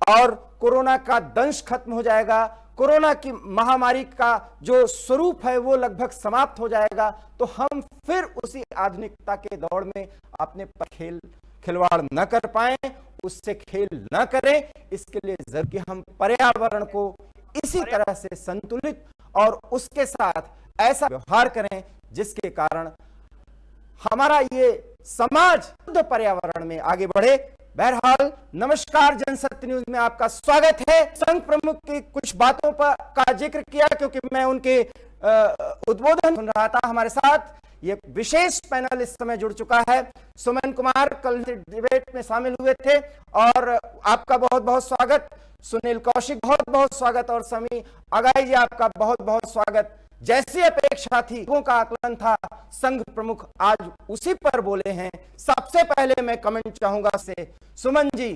और कोरोना का दंश खत्म हो जाएगा, कोरोना की महामारी का जो स्वरूप है वो लगभग समाप्त हो जाएगा, तो हम फिर उसी आधुनिकता के दौड़ में अपने पर खिलवाड़ न कर पाए, उससे खेल न करें। इसके लिए जरूर कि हम पर्यावरण को इसी तरह से संतुलित और उसके साथ ऐसा व्यवहार करें जिसके कारण हमारा ये समाज शुद्ध पर्यावरण में आगे बढ़े। बहरहाल, नमस्कार, जनसत्य न्यूज में आपका स्वागत है। संघ प्रमुख की कुछ बातों का जिक्र किया क्योंकि मैं उनके उद्बोधन सुन रहा था। हमारे साथ ये विशेष पैनल इस समय जुड़ चुका है। सुमन कुमार कल डिबेट में शामिल हुए थे और आपका बहुत बहुत स्वागत। सुनील कौशिक बहुत बहुत स्वागत और समी अगाई जी आपका बहुत बहुत स्वागत। जैसी अपेक्षा थी, लोगों का आकलन था, संघ प्रमुख आज उसी पर बोले हैं। सबसे पहले मैं कमेंट चाहूंगा से सुमन जी,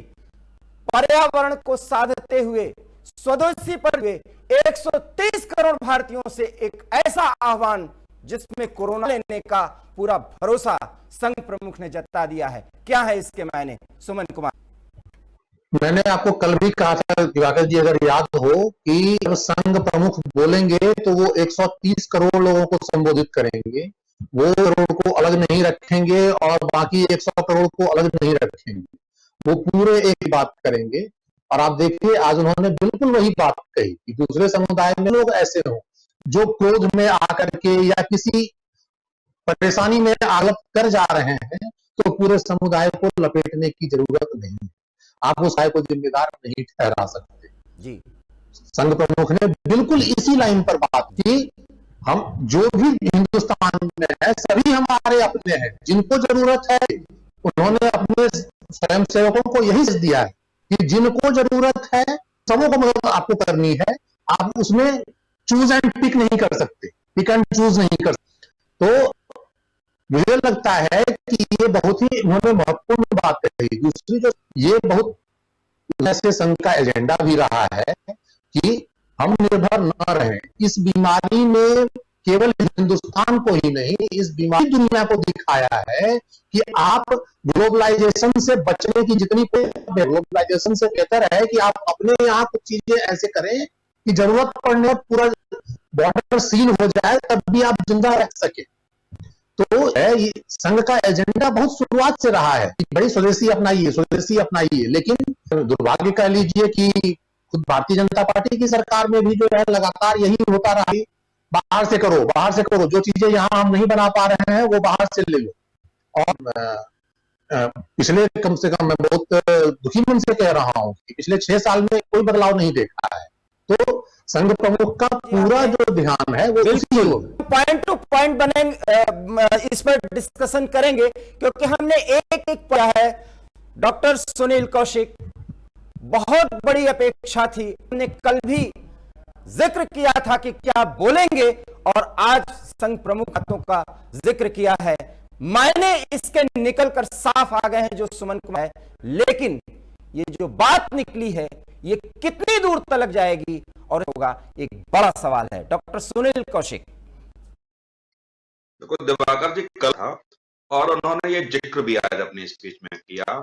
पर्यावरण को साधते हुए स्वदेशी पर हुए 130 करोड़ भारतीयों से एक ऐसा आह्वान जिसमें कोरोना लेने का पूरा भरोसा संघ प्रमुख ने जता दिया है, क्या है इसके मायने? सुमन कुमार। मैंने आपको कल भी कहा था दिवाकर जी, अगर याद हो, कि जब संघ प्रमुख बोलेंगे तो वो 130 करोड़ लोगों को संबोधित करेंगे। वो करोड़ को अलग नहीं रखेंगे और बाकी 100 करोड़ को अलग नहीं रखेंगे, वो पूरे एक बात करेंगे। और आप देखिए आज उन्होंने बिल्कुल वही बात कही कि दूसरे समुदाय में लोग ऐसे हो जो क्रोध में आकर के या किसी परेशानी में आलप कर जा रहे हैं, तो पूरे समुदाय को लपेटने की जरूरत नहीं है। आप उस को जिम्मेदार नहीं ठहरा सकते जी। संघ प्रमुख ने बिल्कुल इसी लाइन पर बात की। हम जो भी हिंदुस्तान में है सभी हमारे अपने हैं, जिनको जरूरत है उन्होंने अपने स्वयंसेवकों को यही दिया है कि जिनको जरूरत है सबों को मदद आपको करनी है। आप उसमें चूज एंड पिक नहीं कर सकते, पिक एंड चूज नहीं कर सकते। तो मुझे लगता है कि ये बहुत ही उन्होंने महत्वपूर्ण बात कही। दूसरी जो ये बहुत ऐसे संघ का एजेंडा भी रहा है कि हम निर्भर न रहें। इस बीमारी ने केवल हिंदुस्तान को ही नहीं, इस बीमारी दुनिया को दिखाया है कि आप ग्लोबलाइजेशन से बचने की जितनी, ग्लोबलाइजेशन से बेहतर है कि आप अपने यहाँ कुछ चीजें ऐसे करें कि जरूरत पड़ने पर पूरा बॉर्डर सील हो जाए, तब भी आप जिंदा रह सके। तो ये संघ का एजेंडा बहुत शुरुआत से रहा है कि भाई स्वदेशी अपनाइए, स्वदेशी अपनाइए। लेकिन दुर्भाग्य कह लीजिए कि खुद भारतीय जनता पार्टी की सरकार में भी जो है लगातार यही होता रहा है, बाहर से करो, जो चीजें यहाँ हम नहीं बना पा रहे हैं वो बाहर से ले लो। और पिछले कम से कम मैं बहुत दुखी मन से कह रहा हूं कि पिछले 6 साल में कोई बदलाव नहीं देखा है। तो संघ प्रमुख का पूरा जो ध्यान है वो उसी ओर। पॉइंट टू पॉइंट बनेंगे, इस पर डिस्कशन करेंगे, क्योंकि हमने एक पढ़ा है। डॉक्टर सुनील कौशिक, बहुत बड़ी अपेक्षा थी, हमने कल भी जिक्र किया था कि क्या बोलेंगे, और आज संघ प्रमुख बातों का जिक्र किया है। मायने इसके निकलकर साफ आ गए हैं जो सुमन कुमार है, लेकिन ये जो बात निकली है ये कितनी दूर तक जाएगी और होगा, एक बड़ा सवाल है। डॉक्टर सुनील कौशिक। देखो दिवाकर जी कल था और उन्होंने ये जिक्र भी आज अपनी स्पीच में किया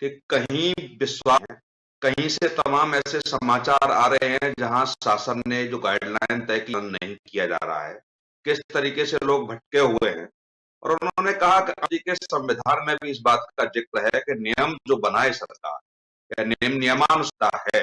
कि कहीं विश्वास है, कहीं से तमाम ऐसे समाचार आ रहे हैं जहां शासन ने जो गाइडलाइन तय की नहीं किया जा रहा है, किस तरीके से लोग भटके हुए हैं। और उन्होंने कहा कि आज के संविधान में भी इस बात का जिक्र है कि नियम जो बनाए सरकार या नियमानुसार है,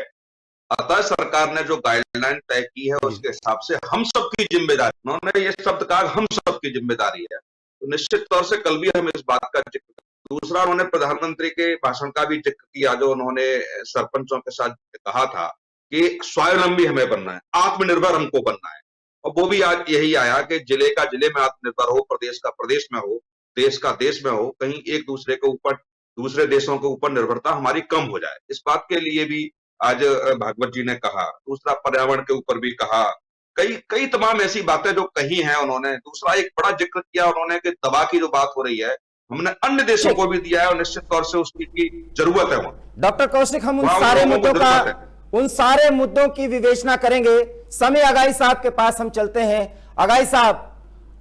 अतः सरकार ने जो गाइडलाइन तय की है उसके हिसाब से हम सबकी जिम्मेदारी, उन्होंने ये शब्द कहा हम सबकी जिम्मेदारी है। तो निश्चित तौर से कल भी हम इस बात का जिक्र। दूसरा, उन्होंने प्रधानमंत्री के भाषण का भी जिक्र किया जो उन्होंने सरपंचों के साथ कहा था कि स्वावलंबी हमें बनना है, आत्मनिर्भर हमको बनना है। और वो भी आज यही आया कि जिले का जिले में आत्मनिर्भर हो, प्रदेश का प्रदेश में हो, देश का देश में हो, कहीं एक दूसरे के ऊपर, दूसरे देशों के ऊपर निर्भरता हमारी कम हो जाए। इस बात के लिए भी आज भागवत जी ने कहा। दूसरा, पर्यावरण के ऊपर भी कहा। कई तमाम ऐसी बातें जो कही हैं उन्होंने। दूसरा, एक बड़ा जिक्र किया उन्होंने कि दवा की जो बात हो रही है हमने अन्य देशों को भी दिया है और निश्चित तौर से उसकी की जरूरत है। डॉक्टर कौशिक, हम उन सारे मुद्दों की विवेचना करेंगे। समय अगाई साहब के पास हम चलते हैं। अगाई साहब,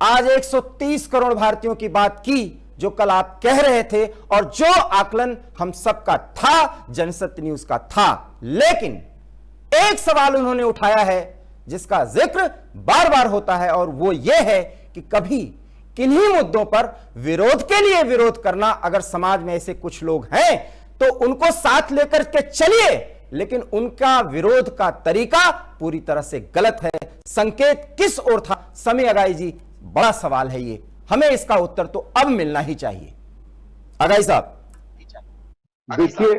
आज 130 करोड़ भारतीयों की बात की जो कल आप कह रहे थे और जो आकलन हम सबका था, जनसत्य न्यूज का था, लेकिन एक सवाल उन्होंने उठाया है जिसका जिक्र बार बार होता है और वो ये है कि कभी किन्हीं मुद्दों पर विरोध के लिए विरोध करना, अगर समाज में ऐसे कुछ लोग हैं तो उनको साथ लेकर के चलिए, लेकिन उनका विरोध का तरीका पूरी तरह से गलत है। संकेत किस ओर था? समय अगाई जी, बड़ा सवाल है ये, हमें इसका उत्तर तो अब मिलना ही चाहिए। अगाई साहब। देखिए,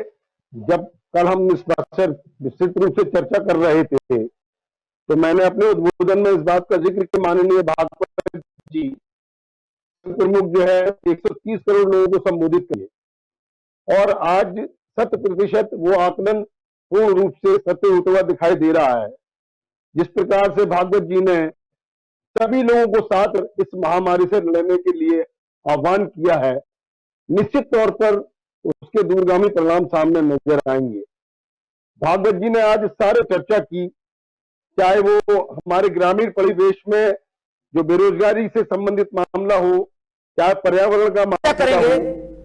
जब कल हम इस बात से विस्तृत रूप से चर्चा कर रहे थे तो मैंने अपने उद्बोधन में इस बात का जिक्र किया, माननीय भागवत जी प्रमुख जो है 130 करोड़ लोगों को संबोधित किए और आज 100% वो आकलन पूर्ण रूप से सत्य होता हुआ दिखाई दे रहा है। जिस प्रकार से भागवत जी ने सभी लोगों को साथ इस महामारी से लड़ने के लिए आह्वान किया है, निश्चित तौर पर उसके दूरगामी परिणाम सामने नजर आएंगे। भागवत जी ने आज सारे चर्चा की, चाहे वो हमारे ग्रामीण परिवेश में जो बेरोजगारी से संबंधित मामला हो, चाहे पर्यावरण का मामला करेंगे,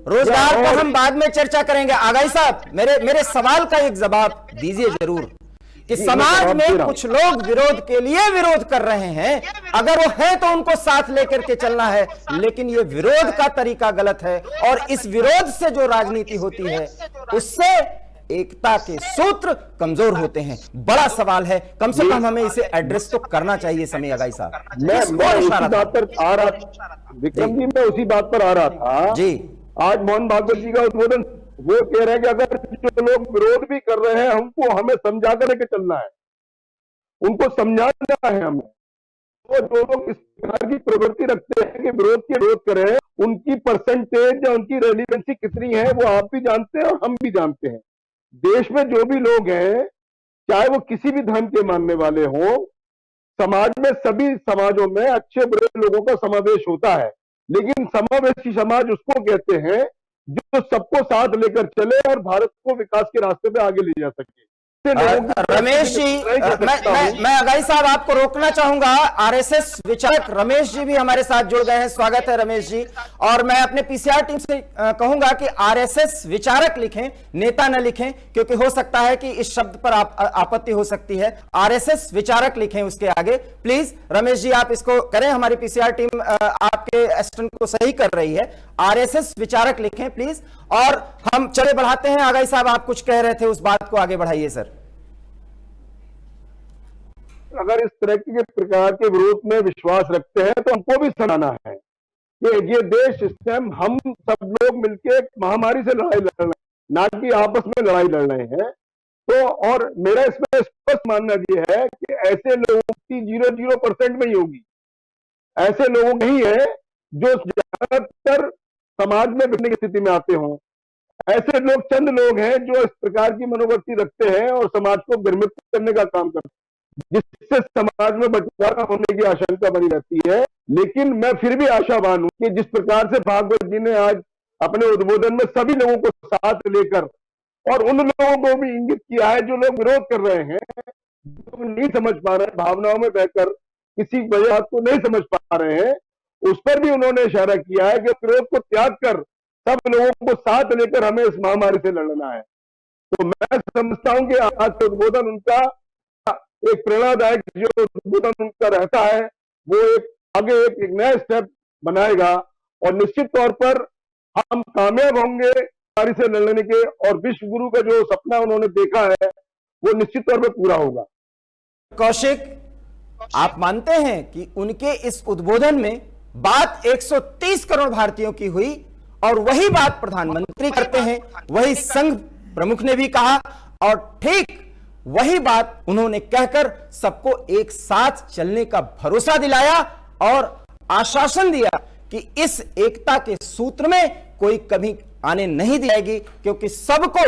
रोजगार पर हम बाद में चर्चा करेंगे। आगाई साहब, मेरे सवाल का एक जवाब दीजिए जरूर कि समाज में कुछ लोग विरोध के लिए विरोध कर रहे हैं, अगर वो है तो उनको साथ लेकर के चलना है, लेकिन ये विरोध का तरीका गलत है और इस विरोध से जो राजनीति होती है उससे एकता के सूत्र कमजोर होते हैं। बड़ा सवाल है, कम से कम हमें इसे एड्रेस तो करना चाहिए। समय अगाई साहब, मैं उसी बात पर आ रहा था, विक्रम जी, मैं उसी बात पर आ रहा था जी। आज मोहन भागवत जी का उद्बोधन, वो कह रहे हैं कि अगर जो लोग विरोध भी कर रहे हैं हमें समझा कर लेके चलना है, उनको समझाना है हमें। तो जो लोग इस प्रकार की प्रवृत्ति रखते हैं कि विरोध करें, उनकी परसेंटेज या उनकी रेलिवेंसी कितनी है वो आप भी जानते हैं और हम भी जानते हैं। देश में जो भी लोग हैं, चाहे वो किसी भी धर्म के मानने वाले हो, समाज में सभी समाजों में अच्छे बुरे लोगों का समावेश होता है, लेकिन समावेशी समाज उसको कहते हैं जो सबको साथ लेकर चले और भारत को विकास के रास्ते पे आगे ले जा सके। रमेश जी, मैं अगाई साहब आपको रोकना चाहूंगा। आरएसएस विचारक रमेश जी भी हमारे साथ जुड़ गए हैं। स्वागत है रमेश जी। और मैं अपने पीसीआर टीम से कहूंगा कि आरएसएस विचारक लिखें, नेता न लिखें, क्योंकि हो सकता है कि इस शब्द पर आपत्ति हो सकती है। आरएसएस विचारक लिखें उसके आगे, प्लीज। रमेश जी आप इसको करें, हमारी पीसीआर टीम आपके एस्टेंट को सही कर रही है। आरएसएस विचारक लिखें प्लीज। और हम चले बढ़ाते हैं। आगाई साहब आप कुछ कह रहे थे, उस बात को आगे बढ़ाइए सर। अगर इस तरह के प्रकार के विरोध में विश्वास रखते हैं तो हमको भी समझाना है कि ये देश इस टाइम हम सब लोग मिलकर एक महामारी से लड़ाई लड़ रहे हैं, ना कि आपस में लड़ाई लड़ रहे हैं। तो और मेरा इसमें स्पष्ट मानना ये है कि ऐसे लोगों की 0% में ही होगी। ऐसे लोग नहीं है जो ज्यादातर समाज में बिकने की स्थिति में आते हों। ऐसे लोग चंद लोग हैं जो इस प्रकार की मनोवृत्ति रखते हैं और समाज को भ्रमित करने का काम करते हैं, जिससे समाज में बंटवारा होने की आशंका बनी रहती है। लेकिन मैं फिर भी आशावान हूं कि जिस प्रकार से भागवत जी ने आज अपने उद्बोधन में सभी लोगों को साथ लेकर और उन लोगों को भी इंगित किया है जो लोग विरोध कर रहे हैं, जो नहीं समझ पा रहे हैं, भावनाओं में बहकर किसी वजह को नहीं समझ पा रहे हैं, उस पर भी उन्होंने इशारा किया है कि विरोध को त्याग कर सब लोगों को साथ लेकर हमें इस महामारी से लड़ना है। तो मैं समझता हूं कि आज का उद्बोधन उनका एक प्रेरणादायक जो उद्बोधन उनका रहता है वो एक आगे एक नया स्टेप बनाएगा और निश्चित तौर पर हम कामयाब होंगे महामारी से लड़ने के, और विश्व गुरु का जो सपना उन्होंने देखा है वो निश्चित तौर पर पूरा होगा। कौशिक, आप मानते हैं कि उनके इस उद्बोधन में बात 130 करोड़ भारतीयों की हुई और वही बात प्रधानमंत्री करते हैं, वही संघ प्रमुख ने भी कहा और ठीक वही बात उन्होंने कहकर सबको एक साथ चलने का भरोसा दिलाया और आश्वासन दिया कि इस एकता के सूत्र में कोई कमी आने नहीं दी जाएगी, क्योंकि सबको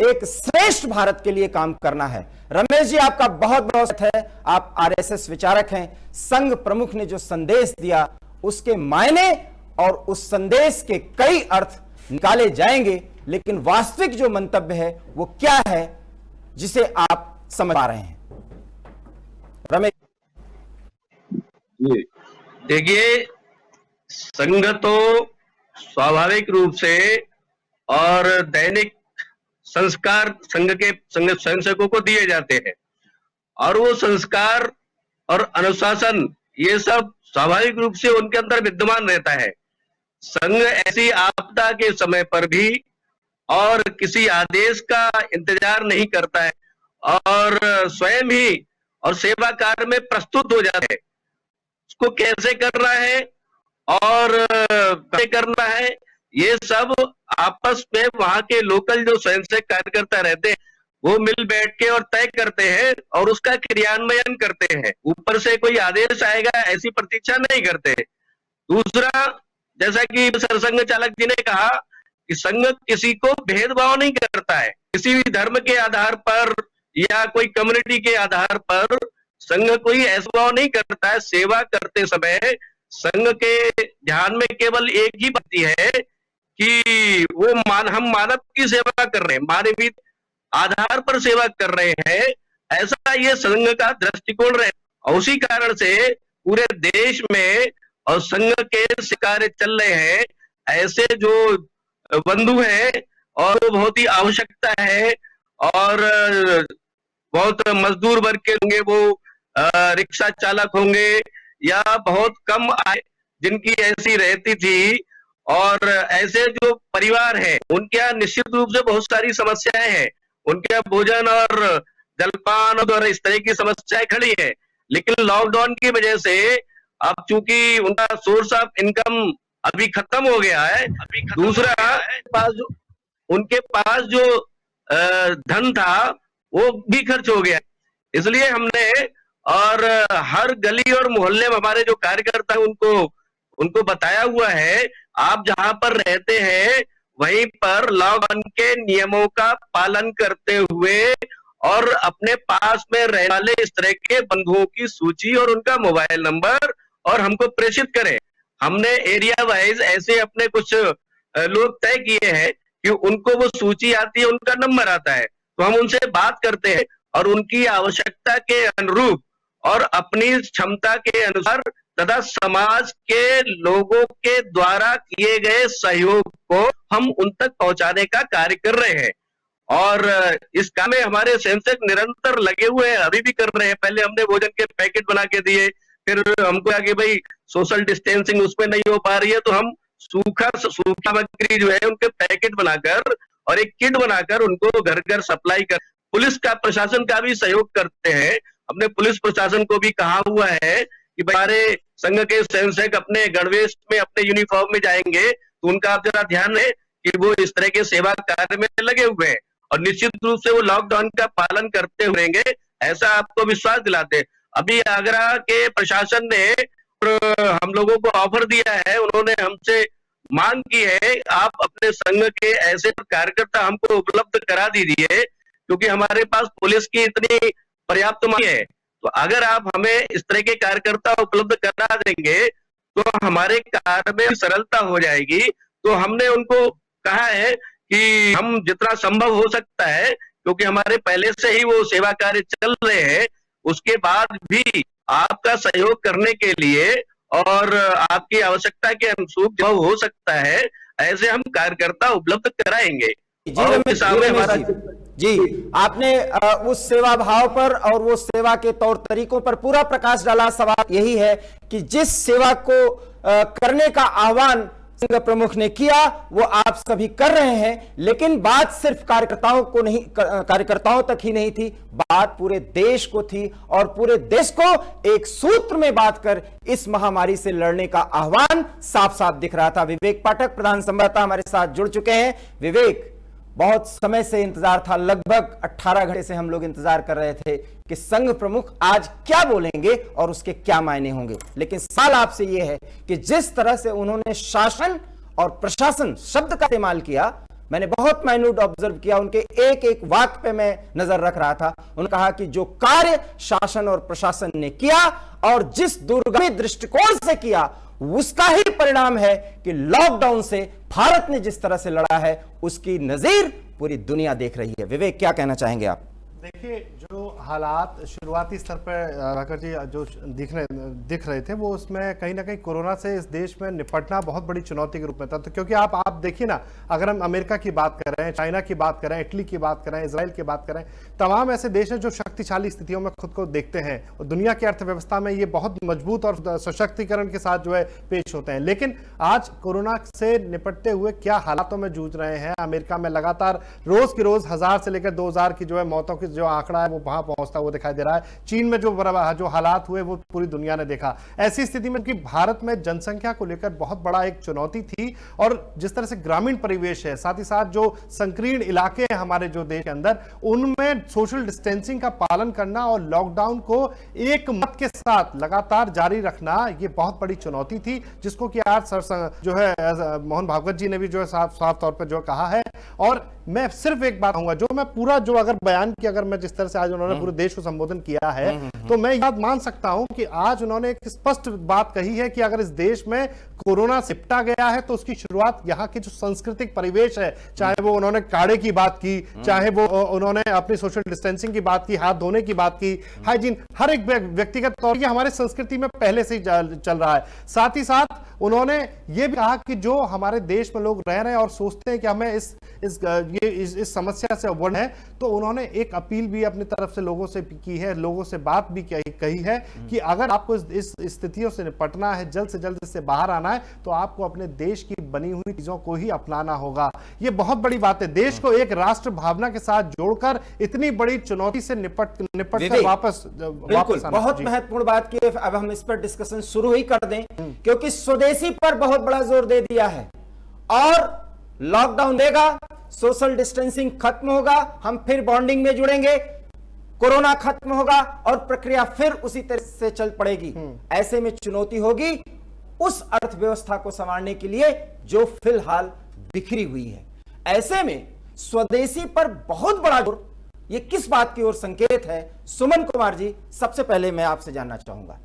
एक श्रेष्ठ भारत के लिए काम करना है। रमेश जी, आपका बहुत बहुत है, आप आरएसएस विचारक हैं। संघ प्रमुख ने जो संदेश दिया उसके मायने और उस संदेश के कई अर्थ निकाले जाएंगे, लेकिन वास्तविक जो मंतव्य है वो क्या है जिसे आप समझ पा रहे हैं? रमेश देखिए, संघ तो स्वाभाविक रूप से और दैनिक संस्कार संघ के स्वयंसेवकों को दिए जाते हैं और वो संस्कार और अनुशासन ये सब स्वाभाविक रूप से उनके अंदर विद्यमान रहता है। संघ ऐसी आपदा के समय पर भी और किसी आदेश का इंतजार नहीं करता है और स्वयं ही और सेवा कार्य में प्रस्तुत हो जाता है। उसको कैसे करना है और कैसे करना है ये सब आपस में वहां के लोकल जो स्वयंसेवक कार्यकर्ता रहते हैं वो मिल बैठ के और तय करते हैं और उसका क्रियान्वयन करते हैं। ऊपर से कोई आदेश आएगा ऐसी प्रतीक्षा नहीं करते। दूसरा, जैसा कि सरसंघ चालक जी ने कहा कि संघ किसी को भेदभाव नहीं करता है, किसी भी धर्म के आधार पर या कोई कम्युनिटी के आधार पर संघ कोई ऐसा भाव नहीं करता है। सेवा करते समय संघ के ध्यान में केवल एक ही बात है कि वो हम मानव की सेवा कर रहे हैं, मानवीय आधार पर सेवा कर रहे हैं, ऐसा ये संघ का दृष्टिकोण रहे। और उसी कारण से पूरे देश में और संघ के कार्य चल रहे हैं। ऐसे जो बंधु हैं और वो बहुत ही आवश्यकता है और बहुत मजदूर वर्ग के होंगे, वो रिक्शा चालक होंगे या बहुत कम आय जिनकी ऐसी रहती थी, और ऐसे जो परिवार हैं उनके यहाँ निश्चित रूप से बहुत सारी समस्याएं हैं। उनके यहाँ भोजन और जलपान और इस तरह की समस्याएं खड़ी है। लेकिन लॉकडाउन की वजह से अब चूंकि उनका सोर्स ऑफ इनकम अभी खत्म हो गया है, दूसरा उनके पास जो धन था वो भी खर्च हो गया। इसलिए हमने और हर गली और मोहल्ले में हमारे जो कार्यकर्ता हैं उनको बताया हुआ है, आप जहां पर रहते हैं वहीं पर लॉकडाउन के नियमों का पालन करते हुए और अपने पास में रहने वाले इस तरह के बंधुओं की सूची और उनका मोबाइल नंबर और हमको प्रेषित करें। हमने एरिया वाइज ऐसे अपने कुछ लोग तय किए हैं कि उनको वो सूची आती है, उनका नंबर आता है, तो हम उनसे बात करते हैं और उनकी आवश्यकता के अनुरूप और अपनी क्षमता के अनुसार तथा समाज के लोगों के द्वारा किए गए सहयोग को हम उन तक पहुंचाने का कार्य कर रहे हैं। और इस काम में हमारे स्वयंसेवक निरंतर लगे हुए हैं, अभी भी कर रहे हैं। पहले हमने भोजन के पैकेट बना के दिए, फिर हमको आगे भाई सोशल डिस्टेंसिंग उसमें नहीं हो पा रही है तो हम सूखा सामग्री जो है उनके पैकेट बनाकर और एक किट बनाकर उनको घर घर सप्लाई कर, पुलिस का प्रशासन का भी सहयोग करते हैं अपने पुलिस प्रशासन को भी कहा हुआ है कि हमारे संघ के स्वयंसेवक अपने गणवेश में, अपने यूनिफॉर्म में जाएंगे तो उनका आप जरा ध्यान है कि वो इस तरह के सेवा कार्य में लगे हुए हैं और निश्चित रूप से वो लॉकडाउन का पालन करते रहेंगे, ऐसा आपको विश्वास दिलाते। अभी आगरा के प्रशासन ने हम लोगों को ऑफर दिया है, उन्होंने हमसे मांग की है आप अपने संघ के ऐसे कार्यकर्ता हमको उपलब्ध करा दीजिए, क्योंकि हमारे पास पुलिस की इतनी पर्याप्त मांग है। तो अगर आप हमें इस तरह के कार्यकर्ता उपलब्ध करा देंगे तो हमारे कार्य में सरलता हो जाएगी। तो हमने उनको कहा है कि हम जितना संभव हो सकता है, क्योंकि हमारे पहले से ही वो सेवा कार्य चल रहे हैं, उसके बाद भी आपका सहयोग करने के लिए और आपकी आवश्यकता के अनुरूप जो हो सकता है ऐसे हम कार्यकर्ता उपलब्ध कराएंगे। जी और रमेश, उसके सामने हमारा जी आपने उस सेवा भाव पर और वो सेवा के तौर तरीकों पर पूरा प्रकाश डाला। सवाल यही है कि जिस सेवा को करने का आह्वान संघ प्रमुख ने किया वो आप सभी कर रहे हैं, लेकिन बात सिर्फ कार्यकर्ताओं को नहीं, कार्यकर्ताओं तक ही नहीं थी, बात पूरे देश को थी और पूरे देश को एक सूत्र में बात कर इस महामारी से लड़ने का आह्वान साफ साफ दिख रहा था। विवेक पाठक प्रधान संवाददाता हमारे साथ जुड़ चुके हैं। विवेक, बहुत समय से इंतजार था, लगभग 18 घंटे से हम लोग इंतजार कर रहे थे कि संघ प्रमुख आज क्या बोलेंगे और उसके क्या मायने होंगे, लेकिन सवाल आपसे यह है कि जिस तरह से उन्होंने शासन और प्रशासन शब्द का इस्तेमाल किया, मैंने बहुत माइन्यूट ऑब्जर्व किया, उनके एक एक वाक्य पे मैं नजर रख रहा था। उन्होंने कहा कि जो कार्य शासन और प्रशासन ने किया और जिस दूरगामी दृष्टिकोण से किया उसका ही परिणाम है कि लॉकडाउन से भारत ने जिस तरह से लड़ा है उसकी नजीर पूरी दुनिया देख रही है। विवेक, क्या कहना चाहेंगे आप? देखिए, जो हालात शुरुआती स्तर पर राकर जी जो दिख रहे थे वो उसमें कहीं ना कहीं कोरोना से इस देश में निपटना बहुत बड़ी चुनौती के रूप में था। तो क्योंकि आप देखिए ना, अगर हम अमेरिका की बात कर रहे हैं, चाइना की बात कर रहे हैं, इटली की बात कर रहे हैं, इजराइल की बात कर रहे हैं, तमाम ऐसे देश हैं जो शक्तिशाली स्थितियों में खुद को देखते हैं और दुनिया की अर्थव्यवस्था में ये बहुत मजबूत और सशक्तिकरण के साथ जो है पेश होते हैं। लेकिन आज कोरोना से निपटते हुए क्या हालातों में जूझ रहे हैं। अमेरिका में लगातार रोज की रोज 1000 से लेकर 2000 की जो है मौतों की जो आंकड़ा है वो वहां पहुंचता हुआ दिखाई दे रहा है। चीन में जो हालात हुए वो पूरी दुनिया ने देखा। ऐसी स्थिति में कि भारत में जनसंख्या को लेकर बहुत बड़ा एक चुनौती थी और जिस तरह से ग्रामीण परिवेश है, साथ ही साथ जो संकीर्ण इलाके हैं हमारे जो देश के अंदर, उनमें सोशल डिस्टेंसिंग का पालन करना और लॉकडाउन को एक मत के साथ लगातार जारी रखना, ये बहुत बड़ी चुनौती थी, जिसको कि आज जो है मोहन भागवत जी ने भी जो है साफ तौर पर जो कहा है। और मैं सिर्फ एक बात कहूंगा, जो मैं पूरा जो अगर बयान की, अगर मैं जिस तरह से आज उन्होंने पूरे देश को संबोधन किया है, तो मैं याद मान सकता हूं कि आज उन्होंने एक स्पष्ट बात कही है कि अगर इस देश में कोरोना सिपटा गया है तो उसकी शुरुआत यहाँ के जो सांस्कृतिक परिवेश है, चाहे वो उन्होंने काढ़े की बात की, चाहे वो उन्होंने अपनी सोशल डिस्टेंसिंग की बात की, हाथ धोने की बात की, हाइजीन, हर एक व्यक्तिगत तौर पर हमारे संस्कृति में पहले से ही चल रहा है। साथ ही साथ उन्होंने ये भी कहा कि जो हमारे देश में लोग रह रहे हैं और सोचते हैं कि हमें इस समस्या से उबरना है, तो उन्होंने एक अपील भी अपनी तरफ से लोगों से की है, लोगों से बात भी कही है कि अगर आपको इस स्थितियों से निपटना है, जल्द से जल्द इससे बाहर आना है, तो आपको अपने देश की बनी हुई चीजों को ही अपनाना होगा। ये बहुत बड़ी बात है। देश को एक राष्ट्र भावना के साथ जोड़कर इतनी बड़ी चुनौती से निपट कर वापस बहुत महत्वपूर्ण बात की। अब हम इस पर डिस्कशन शुरू ही कर दें, क्योंकि स्वदेशी पर बहुत बड़ा जोर दे दिया है और लॉकडाउन देगा, सोशल डिस्टेंसिंग खत्म होगा, हम फिर बॉन्डिंग में जुड़ेंगे, कोरोना खत्म होगा और प्रक्रिया फिर उसी तरह से चल पड़ेगी। ऐसे में चुनौती होगी उस अर्थव्यवस्था को संभालने के लिए जो फिलहाल बिखरी हुई है। ऐसे में स्वदेशी पर बहुत बड़ा जोर, ये किस बात की ओर संकेत है? सुमन कुमार जी, सबसे पहले मैं आपसे जानना चाहूंगा।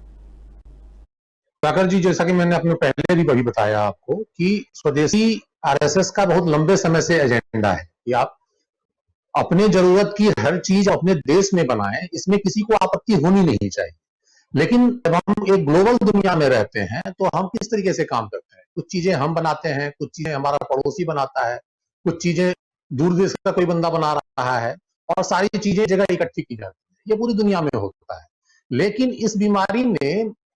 सागर जी, जैसा कि मैंने अपने पहले भी वही बताया आपको कि स्वदेशी आरएसएस का बहुत लंबे समय से एजेंडा है कि आप अपने जरूरत की हर चीज अपने देश में बनाएं, इसमें किसी को आपत्ति होनी नहीं चाहिए। लेकिन जब हम एक ग्लोबल दुनिया में रहते हैं तो हम किस तरीके से काम करते हैं? कुछ चीजें हम बनाते हैं, कुछ चीजें हमारा पड़ोसी बनाता है, कुछ चीजें दूर देश का कोई बंदा बना रहा है और सारी चीजें जगह इकट्ठी की जाती है। ये पूरी दुनिया में होता है। लेकिन इस बीमारी ने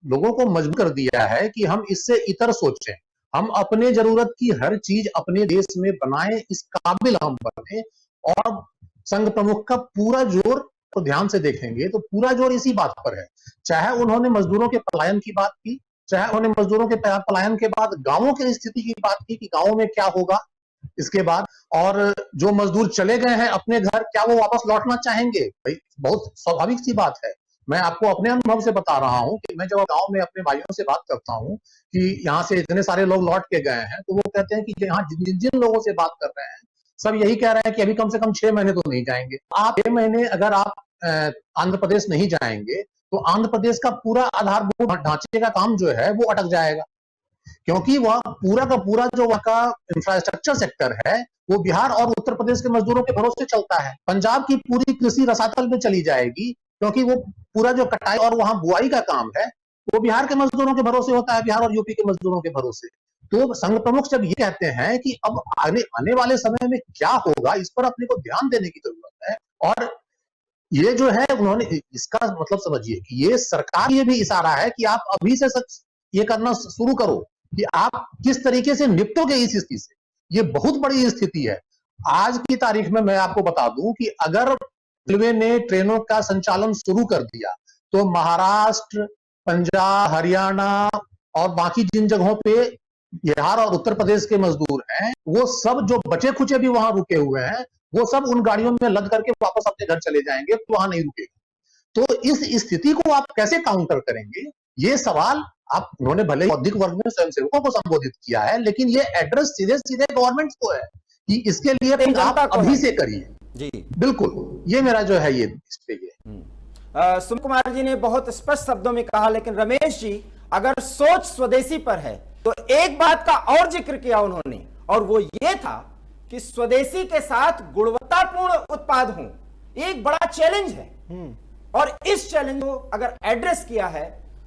लोगों को मजबूर कर दिया है कि हम इससे इतर सोचें, हम अपने जरूरत की हर चीज अपने देश में बनाएं, इस काबिल हम बने। और संघ प्रमुख का पूरा जोर को ध्यान से देखेंगे तो पूरा जोर इसी बात पर है। चाहे उन्होंने मजदूरों के पलायन की बात की, चाहे उन्होंने मजदूरों के पलायन के बाद गांवों की स्थिति की बात की कि गांवों में क्या होगा इसके बाद, और जो मजदूर चले गए हैं अपने घर, क्या वो वापस लौटना चाहेंगे? भाई बहुत स्वाभाविक सी बात है। मैं आपको अपने अनुभव से बता रहा हूं कि मैं जब गांव में अपने भाइयों से बात करता हूं कि यहाँ से इतने सारे लोग लौट के गए हैं, तो वो कहते हैं कि यहाँ जिन जिन लोगों से बात कर रहे हैं सब यही कह रहे हैं कि अभी कम से कम 6 महीने तो नहीं जाएंगे। आप 6 महीने अगर आप आंध्र प्रदेश नहीं जाएंगे तो आंध्र प्रदेश का पूरा आधारभूत ढांचे का काम जो है वो अटक जाएगा, क्योंकि वह पूरा का पूरा जो वहां का इंफ्रास्ट्रक्चर सेक्टर है वो बिहार और उत्तर प्रदेश के मजदूरों के भरोसे चलता है। पंजाब की पूरी कृषि रसातल में चली जाएगी, क्योंकि वो पूरा जो कटाई और वहां बुआई का काम है वो बिहार के मजदूरों के भरोसे होता है, बिहार और यूपी के मजदूरों के भरोसे। तो संघ प्रमुख जब ये कहते हैं कि अब आने वाले समय में क्या होगा, इस पर अपने को ध्यान देने की जरूरत है। और ये जो है उन्होंने इसका मतलब समझिए कि ये सरकार ये भी इशारा है कि आप अभी से ये करना शुरू करो कि आप किस तरीके से निपटोगे इस स्थिति से। ये बहुत बड़ी स्थिति है। आज की तारीख में मैं आपको बता दूं कि अगर रेलवे ने ट्रेनों का संचालन शुरू कर दिया तो महाराष्ट्र, पंजाब, हरियाणा और बाकी जिन जगहों पे बिहार और उत्तर प्रदेश के मजदूर हैं, वो सब जो बचे खुचे भी वहां रुके हुए हैं, वो सब उन गाड़ियों में लद करके वापस अपने घर चले जाएंगे, तो वहां नहीं रुकेगा। तो इस स्थिति को आप कैसे काउंटर करेंगे, ये सवाल आप, उन्होंने भले ही बौद्धिक वर्ग में स्वयंसेवकों को संबोधित किया है, लेकिन ये एड्रेस सीधे सीधे गवर्नमेंट को है कि इसके लिए कुछ आप अभी से करिए। जी बिल्कुल, ये मेरा जो है ये इस पे ये सुमित कुमार जी ने बहुत स्पष्ट शब्दों में कहा, लेकिन रमेश जी अगर सोच स्वदेशी पर है तो एक बात का और जिक्र किया उन्होंने, और वो ये था कि स्वदेशी के साथ गुणवत्तापूर्ण उत्पाद हों। एक बड़ा चैलेंज है, और इस चैलेंज को अगर एड्रेस किया है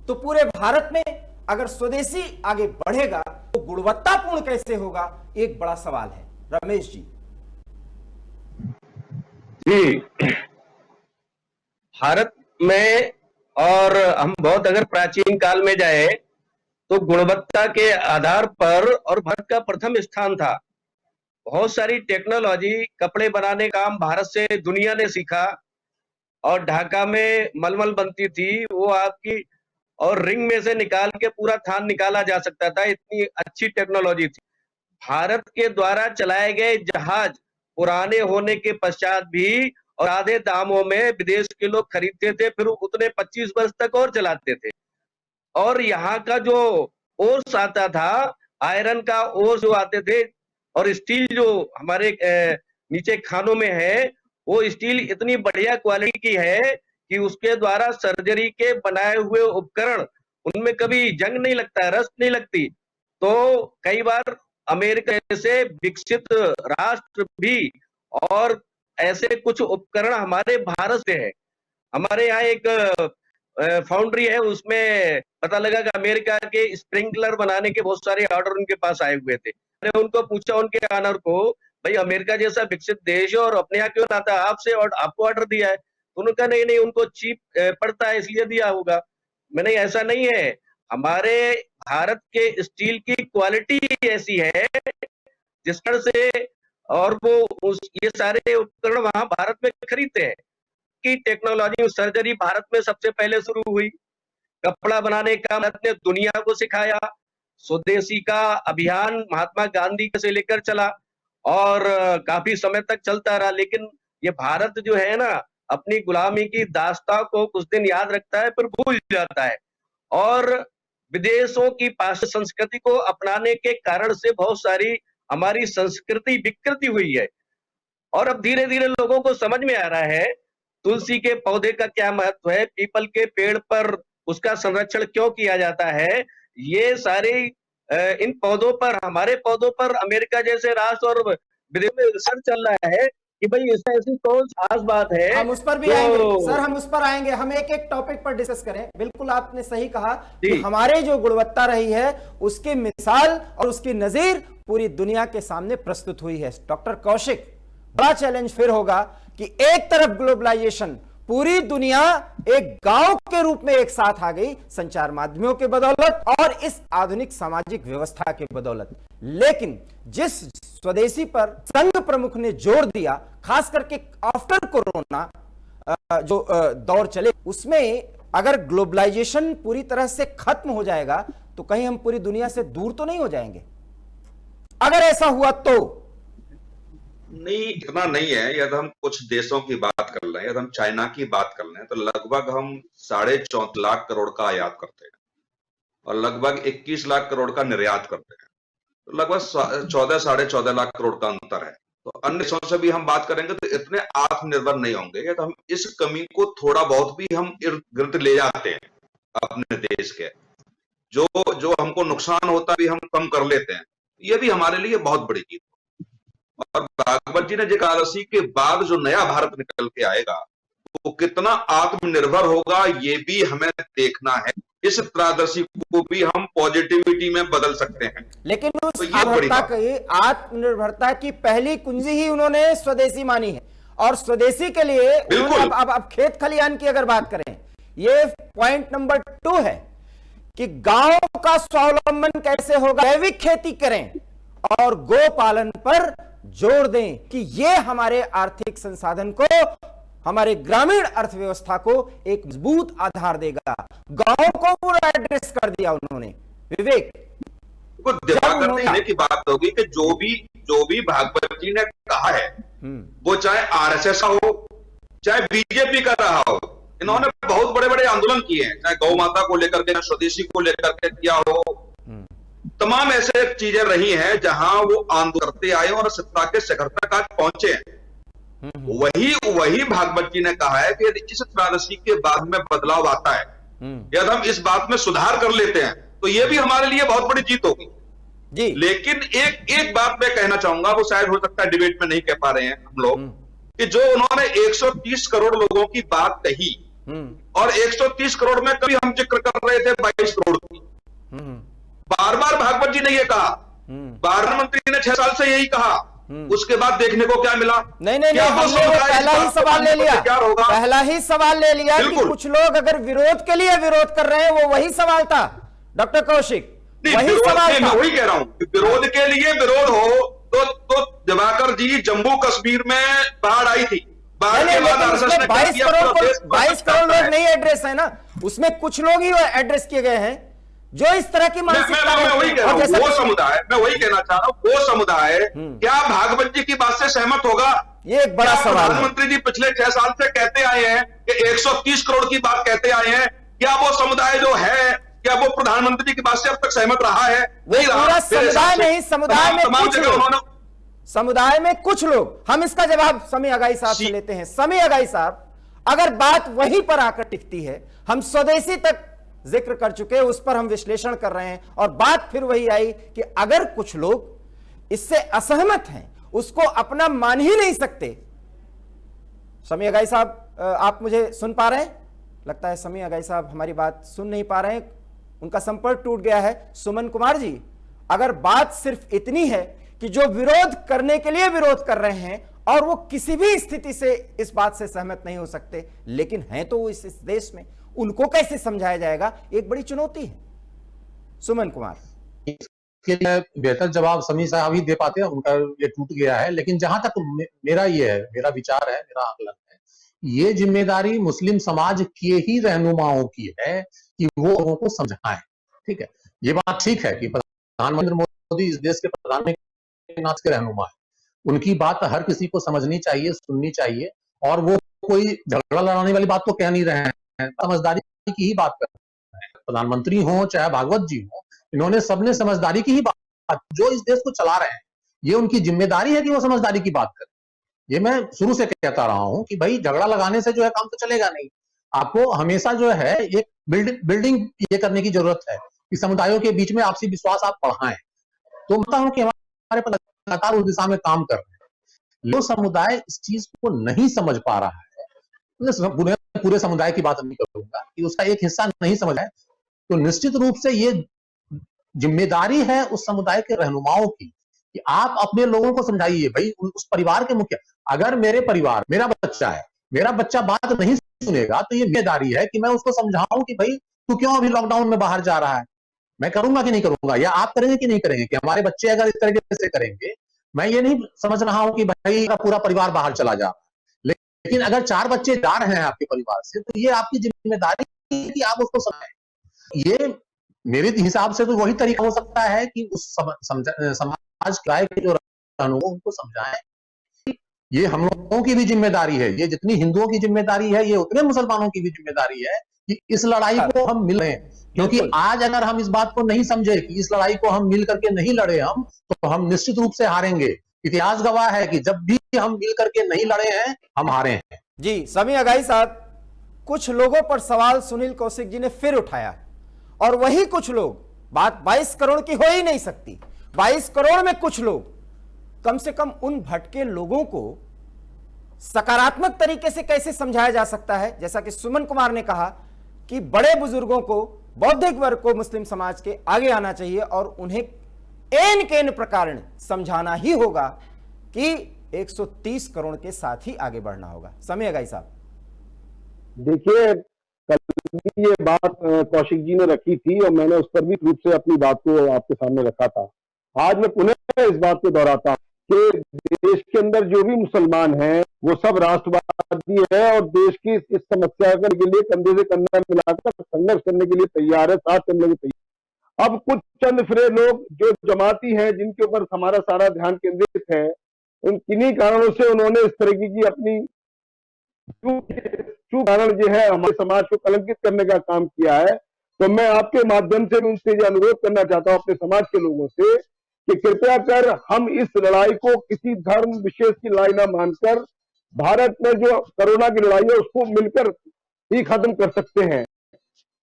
तो पूरे भारत में अगर स्वदेशी आगे बढ़ेगा तो गुणवत्तापूर्ण कैसे होगा, एक बड़ा सवाल है। रमेश जी। जी, भारत में, और हम बहुत अगर प्राचीन काल में जाए तो गुणवत्ता के आधार पर और भारत का प्रथम स्थान था। बहुत सारी टेक्नोलॉजी, कपड़े बनाने का काम भारत से दुनिया ने सीखा, और ढाका में मलमल बनती थी वो आपकी, और रिंग में से निकाल के पूरा थान निकाला जा सकता था, इतनी अच्छी टेक्नोलॉजी थी। भारत के द्वारा चलाए गए जहाज पुराने होने के पश्चात भी और आधे दामों में विदेश के लोग खरीदते थे, फिर उतने 25 वर्ष तक और चलाते थे। और यहाँ का जो ओर्स आता था, आयरन का ओर्स जो आते थे, और स्टील जो हमारे नीचे खानों में है, वो स्टील इतनी बढ़िया क्वालिटी की है कि उसके द्वारा सर्जरी के बनाए हुए उपकरण, उनमें कभी जंग नहीं लगता, रस्ट नहीं लगती। तो कई बार अमेरिका जैसे विकसित राष्ट्र भी, और ऐसे कुछ उपकरण हमारे भारत से है। हमारे यहाँ एक फाउंड्री है, उसमें पता लगा कि अमेरिका के स्प्रिंकलर बनाने के बहुत सारे ऑर्डर उनके पास आए हुए थे। मैंने उनको पूछा, उनके ऑनर को, भाई अमेरिका जैसा विकसित देश है और अपने यहाँ क्यों ना आता, आपसे और आपको ऑर्डर दिया है? तो उन्होंने कहा नहीं, उनको चीप पड़ता है इसलिए दिया होगा। मैंने, ऐसा नहीं है, हमारे भारत के स्टील की क्वालिटी ऐसी है जिस तरह से, और वो ये सारे उपकरण वहां भारत में खरीदते हैं। की टेक्नोलॉजी, सर्जरी भारत में सबसे पहले शुरू हुई। कपड़ा बनाने का भारत ने दुनिया को सिखाया। स्वदेशी का अभियान महात्मा गांधी से लेकर चला और काफी समय तक चलता रहा, लेकिन ये भारत जो है ना, अपनी गुलामी की दास्तां को कुछ दिन याद रखता है, फिर भूल जाता है, और विदेशों की पाश्चात्य संस्कृति को अपनाने के कारण से बहुत सारी हमारी संस्कृति विकृति हुई है। और अब धीरे धीरे लोगों को समझ में आ रहा है तुलसी के पौधे का क्या महत्व है, पीपल के पेड़ पर उसका संरक्षण क्यों किया जाता है। ये सारे इन पौधों पर, हमारे पौधों पर अमेरिका जैसे राष्ट्र और विदेश में रिसर्च चल रहा है कि भाई इसमें ऐसी कौन खास बात है। हम उस पर भी आएंगे सर, हम उस पर आएंगे। हम एक एक टॉपिक पर डिस्कस करें। बिल्कुल आपने सही कहा कि हमारे जो गुणवत्ता रही है उसकी मिसाल और उसकी नजीर पूरी दुनिया के सामने प्रस्तुत हुई है। डॉक्टर कौशिक, बड़ा चैलेंज फिर होगा कि एक तरफ ग्लोबलाइजेशन, पूरी दुनिया एक गांव के रूप में एक साथ आ गई संचार माध्यमों के बदौलत और इस आधुनिक सामाजिक व्यवस्था के बदौलत, लेकिन जिस स्वदेशी पर संघ प्रमुख ने जोर दिया, खास करके आफ्टर कोरोना, जो दौर चले उसमें अगर ग्लोबलाइजेशन पूरी तरह से खत्म हो जाएगा तो कहीं हम पूरी दुनिया से दूर तो नहीं हो जाएंगे? अगर ऐसा हुआ तो नहीं, इतना नहीं है। यदि हम कुछ देशों की बात कर लें, यदि हम चाइना की बात कर लें, तो लगभग हम 14.5 लाख करोड़ का आयात करते हैं और लगभग 21 लाख करोड़ का निर्यात करते हैं। तो लगभग 14 साढ़े 14 लाख करोड़ का अंतर है। तो अन्य देशों से भी हम बात करेंगे तो इतने आत्मनिर्भर नहीं होंगे। तो हम इस कमी को थोड़ा बहुत भी हम इर्द गिर्द ले जाते हैं अपने देश के, जो जो हमको नुकसान होता भी हम कम कर लेते हैं। ये भी हमारे लिए बहुत बड़ी जीत। और भागवत जी ने जो एकादशी के बाद जो नया भारत निकल के आएगा वो कितना आत्मनिर्भर होगा, ये भी हमें देखना है। इस त्रयोदशी को भी हम पॉजिटिविटी में बदल सकते हैं। लेकिन उस तो ये बड़ी बात। आत्मनिर्भरता की पहली कुंजी ही उन्होंने स्वदेशी मानी है। और स्वदेशी के लिए उन्होंने बिल्कुल। अब खेत खलिहान की अगर बात करें, ये पॉइंट नंबर 2 है कि गांव का स्वावलंबन कैसे होगा, जैविक खेती करें और गो पालन पर जोर दें कि ये हमारे आर्थिक संसाधन को, हमारे ग्रामीण अर्थव्यवस्था को एक मजबूत आधार देगा। गांव को पूरा एड्रेस कर दिया उन्होंने। विवेक, को दिवाकर देने की बात होगी कि जो भी भागवत जी ने कहा है वो चाहे आरएसएस का हो चाहे बीजेपी का रहा हो, इन्होंने बहुत बड़े बड़े आंदोलन किए हैं, चाहे गौ माता को लेकर के, स्वदेशी को लेकर के किया हो। तमाम ऐसे चीजें रही हैं जहां वो आंदोलन करते आए और सत्ता के शिखर तक आज पहुंचे हैं। वही भागवत जी ने कहा है कि यदि इस त्रयोदशी के बाद में बदलाव आता है, यदि हम इस बात में सुधार कर लेते हैं तो ये भी हमारे लिए बहुत बड़ी जीत होगी जी। लेकिन एक बात मैं कहना चाहूंगा, वो शायद हो सकता है डिबेट में नहीं कह पा रहे हैं हम लोग, कि जो उन्होंने 130 करोड़ लोगों की बात कही और 130 करोड़ में कभी हम जिक्र कर रहे थे 22 करोड़ की, बार बार भागवत जी ने ये कहा, प्रधानमंत्री ने 6 साल से यही कहा, उसके बाद देखने को क्या मिला? नहीं, क्या वो हमने वो समुदाय पहला इस ही बात को सवाल ले लिया, तैयार होगा? पहला ही सवाल ले लिया कि बिल्कुल। कुछ लोग अगर विरोध के लिए विरोध कर रहे हैं, वो वही सवाल था डॉक्टर कौशिक, वही सवाल था। मैं वही कह रहा हूं कि विरोध के लिए विरोध हो तो दिवाकर जी, जम्मू कश्मीर में बाढ़ आई थी, बाढ़ के बाद आरएसएस ने क्या 22 किया? करोड़ पूरा देश 22 करोड़ लोग नहीं एड्रेस है ना, उसमें कुछ लोग ही एड्रेस किए गए हैं जो इस तरह की मानसिकता मैं वही कह रहा और हूं, जैसा वो समुदाय, मैं वही कहना चाह रहा हूं, वो समुदाय क्या भागवत जी की बात से सहमत होगा? ये एक बड़ा क्या सवाल है। प्रधानमंत्री जी पिछले 6 साल से कहते आए हैं कि 130 करोड़ की बात कहते आए हैं, क्या वो समुदाय जो है, क्या वो प्रधानमंत्री जी की बात से अब तक सहमत रहा है? नहीं रहा। पूरा मेरे हिसाब समुदाय से नहीं, समुदाय में तमाम कुछ जगह लोग, उन्होंने समुदाय में कुछ लोग। हम इसका जवाब समी अगाई साहब से लेते हैं। समी अगाई साहब, अगर बात वहीं पर आकर टिकती है, हम स्वदेशी तक जिक्र कर चुके हैं, उस पर हम विश्लेषण कर रहे हैं और बात फिर वही आई कि अगर कुछ लोग इससे असहमत हैं, उसको अपना मान ही नहीं सकते। समी अगाई साहब, आप मुझे सुन पा रहे हैं? लगता है समी अगाई साहब हमारी बात सुन नहीं पा रहे हैं, उनका संपर्क टूट गया है। सुमन कुमार जी, अगर बात सिर्फ इतनी है कि जो विरोध करने के लिए विरोध कर रहे हैं और वो किसी भी स्थिति से इस बात से सहमत नहीं हो सकते, लेकिन हैं तो वो इस देश में, उनको कैसे समझाया जाएगा, एक बड़ी चुनौती है। सुमन कुमार, के लिए बेहतर जवाब समी साहब ही दे पाते हैं, उनका ये टूट गया है। लेकिन जहां तक मेरा ये है, मेरा विचार है, मेरा आकलन है, ये जिम्मेदारी मुस्लिम समाज के ही रहनुमाओं की है कि वो लोगों को समझाएं। ठीक है, ये बात ठीक है कि प्रधानमंत्री मोदी इस देश के प्रधानमंत्री के रहनुमा है, उनकी बात हर किसी को समझनी चाहिए, सुननी चाहिए, और वो कोई झगड़ा लड़ाने वाली बात तो कह नहीं रहे हैं, समझदारी की ही बात कर रहे हैं। प्रधानमंत्री हो चाहे भागवत जी हो, इन्होंने सबने समझदारी की ही बात, जो इस देश को चला रहे हैं, ये उनकी जिम्मेदारी है कि वो समझदारी की बात करें। ये मैं शुरू से कहता रहा हूं कि भाई झगड़ा लगाने से जो है काम तो चलेगा नहीं, आपको हमेशा जो है एक बिल्डिंग ये करने की जरूरत है कि समुदायों के बीच में आपसी विश्वास आप बढ़ाएं। तो मानता हूं कि हमारे पर लगातार उस दिशा में काम कर रहे हैं। जो समुदाय इस चीज को नहीं समझ पा रहा है, पूरे समुदाय की बात नहीं करूंगा, कि उसका एक हिस्सा नहीं समझ आए, तो निश्चित रूप से ये जिम्मेदारी है उस समुदाय के रहनुमाओं की कि आप अपने लोगों को समझाइए। भाई उस परिवार के मुखिया, अगर मेरे परिवार, मेरा बच्चा है, मेरा बच्चा बात नहीं सुनेगा, तो ये जिम्मेदारी है कि मैं उसको समझाऊं कि भाई तू क्यों अभी लॉकडाउन में बाहर जा रहा है। मैं करूंगा कि नहीं करूंगा, या आप करेंगे कि नहीं करेंगे, कि हमारे बच्चे अगर इस तरीके से करेंगे, मैं ये नहीं समझ रहा हूं कि भाई पूरा परिवार बाहर चला जा, लेकिन अगर 4 बच्चे जा रहे हैं आपके परिवार से, तो ये आपकी जिम्मेदारी है कि आप उसको समझाएं। ये मेरे हिसाब से तो वही तरीका हो सकता है कि उस समाज के जो रहनुमा उनको समझाएं। ये हम लोगों की भी जिम्मेदारी है, ये जितनी हिंदुओं की जिम्मेदारी है, ये उतने मुसलमानों की भी जिम्मेदारी है कि इस लड़ाई को हम मिल रहे हैं। क्योंकि आज अगर हम इस बात को नहीं समझे कि इस लड़ाई को हम मिल करके नहीं लड़े तो हम निश्चित रूप से हारेंगे। इतिहास गवाह है कि जब भी हम मिल करके नहीं लड़े हैं, हम हारे हैं। जी समी अगाई साहब, कुछ लोगों पर सवाल सुनील कौशिक जी ने फिर उठाया, और वही कुछ लोग, बात 22 करोड़ की हो ही नहीं सकती, 22 करोड़ में कुछ लोग, कम से कम उन भटके लोगों को सकारात्मक तरीके से कैसे समझाया जा सकता है। जैसा कि सुमन कुमार ने कहा कि बड़े बुजुर्गों को, बौद्धिक वर्ग को मुस्लिम समाज के आगे आना चाहिए और उन्हें एन केन प्रकार समझाना ही होगा कि 130 करोड़ के साथ ही आगे बढ़ना होगा। समय अगाई साहब, देखिए, कल भी ये बात कौशिक जी ने रखी थी और मैंने उस पर भी रूप से अपनी बात को आपके सामने रखा था। आज मैं पुनः इस बात को दोहराता हूं कि देश के अंदर जो भी मुसलमान हैं वो सब राष्ट्रवादी है और देश की इस समस्या के लिए कंधे से कंधा मिलाकर संघर्ष करने के लिए तैयार है, साथ चलने के तैयार। अब कुछ चंद फिरे लोग जो जमाती हैं, जिनके ऊपर हमारा सारा ध्यान केंद्रित है, उन किन्हीं कारणों से उन्होंने इस तरीके की अपनी कारण जो है हमारे समाज को कलंकित करने का काम किया है। तो मैं आपके माध्यम से उनसे ये अनुरोध करना चाहता हूं अपने समाज के लोगों से कि कृपया कर हम इस लड़ाई को किसी धर्म विशेष की लड़ाई ना मानकर भारत में जो कोरोना की लड़ाई है उसको मिलकर ही खत्म कर सकते हैं।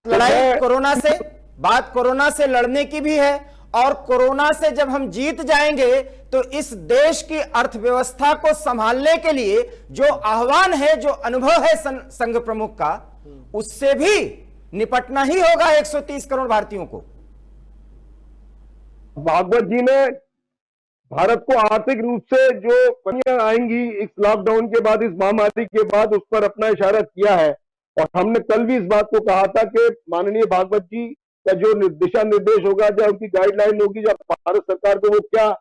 लड़ाई कोरोना से, बात कोरोना से लड़ने की भी है, और कोरोना से जब हम जीत जाएंगे तो इस देश की अर्थव्यवस्था को संभालने के लिए जो आह्वान है, जो अनुभव है संघ प्रमुख का, उससे भी निपटना ही होगा 130 करोड़ भारतीयों को। भागवत जी ने भारत को आर्थिक रूप से जो कमियां आएंगी इस लॉकडाउन के बाद, इस महामारी के बाद, उस पर अपना इशारा किया है। और हमने कल भी इस बात को कहा था कि माननीय भागवत जी का जो दिशा निर्देश होगा, जो उनकी गाइडलाइन होगी, जो भारत सरकार को वो क्या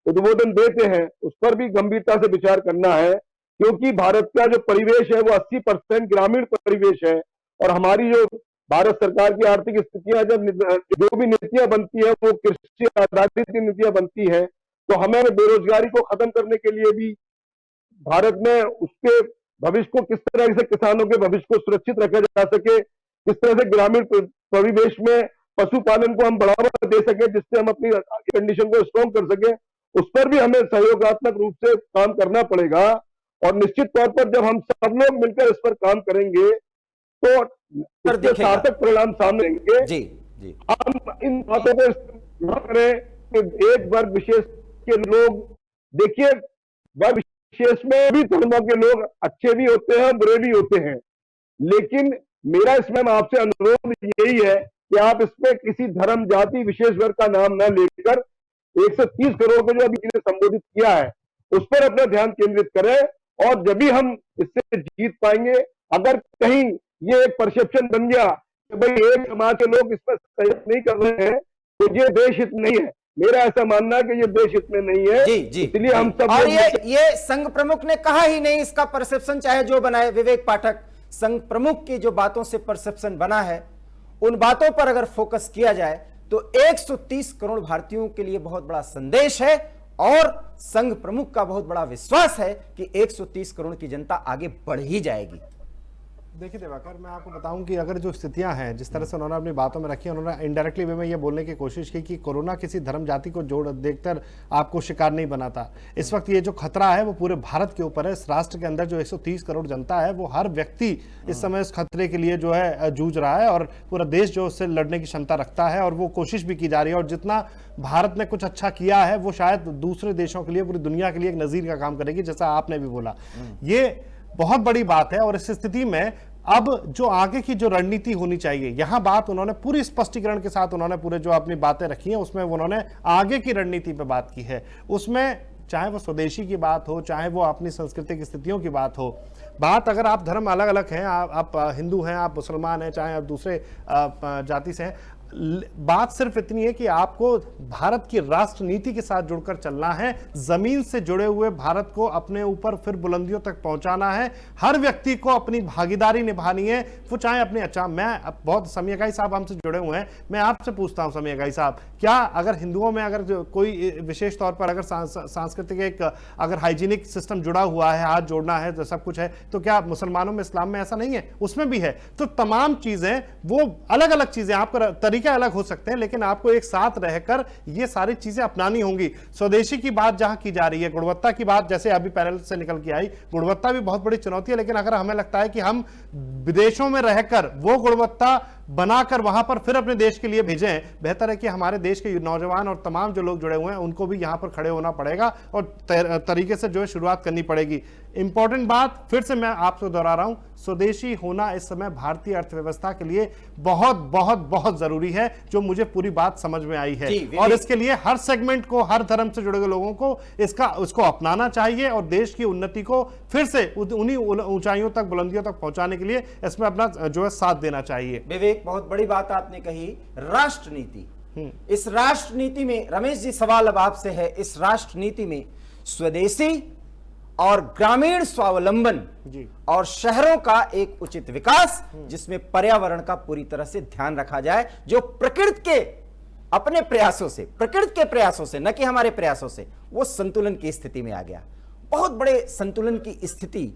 उद्बोधन देते हैं, उस पर भी गंभीरता से विचार करना है। क्योंकि भारत का जो परिवेश है वो 80% ग्रामीण परिवेश है और हमारी जो भारत सरकार की आर्थिक स्थितियां, जब जो भी नीतियां बनती है वो कृषि आधारित नीतियां बनती है, तो हमें बेरोजगारी को खत्म करने के लिए भी भारत में उसके भविष्य को किस तरह से, किसानों के भविष्य को सुरक्षित रखा जा सके, किस तरह से ग्रामीण परिवेश में पशुपालन को हम बढ़ावा दे सके, जिससे हम अपनी कंडीशन को स्ट्रॉन्ग कर सके, उस पर भी हमें सहयोगात्मक रूप से काम करना पड़ेगा। और निश्चित तौर पर जब हम सब लोग मिलकर इस पर काम करेंगे तो इसके सार्थक परिणाम सामने आएंगे। जी जी, हम इन बातों को न करें कि एक वर्ग विशेष के लोग, देखिए वर्ग विशेष में भी धर्मों के लोग अच्छे भी होते हैं, बुरे भी होते हैं, लेकिन मेरा इसमें आपसे अनुरोध यही है कि आप इसमें किसी धर्म जाति विशेष वर्ग का नाम न लेकर 130 करोड़ को जो अभी संबोधित किया है उस पर अपना ध्यान केंद्रित करें, और जब भी हम इससे जीत पाएंगे। अगर कहीं ये एक परसेप्शन बन गया कि भाई एक समाज के लोग इस पर सहयोग नहीं कर रहे हैं तो ये देश हित नहीं है, मेरा ऐसा मानना है कि ये देश हित में नहीं है। जी जी, इसलिए हम सब, और ये संघ प्रमुख ने कहा ही नहीं, इसका परसेप्शन चाहे जो बनाए विवेक पाठक, संघ प्रमुख की जो बातों से परसेप्शन बना है उन बातों पर अगर फोकस किया जाए तो 130 करोड़ भारतीयों के लिए बहुत बड़ा संदेश है, और संघ प्रमुख का बहुत बड़ा विश्वास है कि 130 करोड़ की जनता आगे बढ़ ही जाएगी। देखिए दिवाकर, मैं आपको बताऊं कि अगर जो स्थितियां हैं, जिस तरह से उन्होंने अपनी बातों में रखी, उन्होंने इनडायरेक्टली वे में ये बोलने की कोशिश की कि कोरोना किसी धर्म जाति को जोड़ देखकर आपको शिकार नहीं बनाता। इस वक्त ये जो खतरा है वो पूरे भारत के ऊपर है। इस राष्ट्र के अंदर जो 130 करोड़ जनता है वो हर व्यक्ति इस समय इस खतरे के लिए जो है जूझ रहा है, और पूरा देश जो उससे लड़ने की क्षमता रखता है, और वो कोशिश भी की जा रही है। और जितना भारत ने कुछ अच्छा किया है वो शायद दूसरे देशों के लिए, पूरी दुनिया के लिए एक नजीर का काम करेगी, जैसा आपने भी बोला। ये बहुत बड़ी बात है। और इस स्थिति में अब जो आगे की जो रणनीति होनी चाहिए, यहां बात उन्होंने पूरी स्पष्टीकरण के साथ उन्होंने पूरे जो अपनी बातें रखी हैं उसमें उन्होंने आगे की रणनीति पे बात की है। उसमें चाहे वो स्वदेशी की बात हो, चाहे वो अपनी सांस्कृतिक स्थितियों की बात हो, बात अगर आप धर्म अलग अलग हैं, आप हिंदू हैं, आप मुसलमान हैं, चाहे आप दूसरे जाति से हैं, बात सिर्फ इतनी है कि आपको भारत की राष्ट्र नीति के साथ जुड़कर चलना है, जमीन से जुड़े हुए भारत को अपने ऊपर फिर बुलंदियों तक पहुंचाना है। हर व्यक्ति को अपनी भागीदारी निभानी है, वो चाहे अपने अच्छा। मैं बहुत समीकाई साहब हमसे जुड़े हुए हैं, मैं आपसे पूछता हूं समीकाई साहब, क्या अगर हिंदुओं में अगर कोई विशेष तौर पर अगर सांस्कृतिक एक अगर हाइजीनिक सिस्टम जुड़ा हुआ है, हाथ जोड़ना है तो सब कुछ है, तो क्या मुसलमानों में, इस्लाम में ऐसा नहीं है? उसमें भी है। तो तमाम चीजें वो अलग अलग चीजें, आपका तरीके अलग हो सकते हैं, लेकिन आपको एक साथ रहकर ये सारी चीजें अपनानी होंगी। स्वदेशी की बात जहां की जा रही है, गुणवत्ता की बात जैसे अभी पैनल से निकल के आई, गुणवत्ता भी बहुत बड़ी चुनौती है, लेकिन अगर हमें लगता है कि हम विदेशों में रहकर वो गुणवत्ता बनाकर वहां पर फिर अपने देश के लिए भेजें, बेहतर है कि हमारे देश के नौजवान और तमाम जो लोग जुड़े हुए हैं उनको भी यहां पर खड़े होना पड़ेगा और तरीके से जो है शुरुआत करनी पड़ेगी। इंपॉर्टेंट बात फिर से मैं आपसे दोहरा रहा हूं, स्वदेशी होना इस समय भारतीय अर्थव्यवस्था के लिए बहुत बहुत बहुत जरूरी है, जो मुझे पूरी बात समझ में आई है। और इसके लिए हर सेगमेंट को, हर धर्म से जुड़े हुए लोगों को उसको अपनाना चाहिए और देश की उन्नति को फिर से उन्हीं ऊंचाइयों तक, बुलंदियों तक पहुंचाने के लिए इसमें अपना जो है साथ देना चाहिए। विवेक, बहुत बड़ी बात आपने कही, राष्ट्र नीति। इस राष्ट्र नीति में रमेश जी, सवाल अब आपसे है, इस राष्ट्र नीति में स्वदेशी और ग्रामीण स्वावलंबन और शहरों का एक उचित विकास, जिसमें पर्यावरण का पूरी तरह से ध्यान रखा जाए, जो प्रकृति के अपने प्रयासों से, प्रकृति के प्रयासों से, न कि हमारे प्रयासों से, वो संतुलन की स्थिति में आ गया। बहुत बड़े संतुलन की स्थिति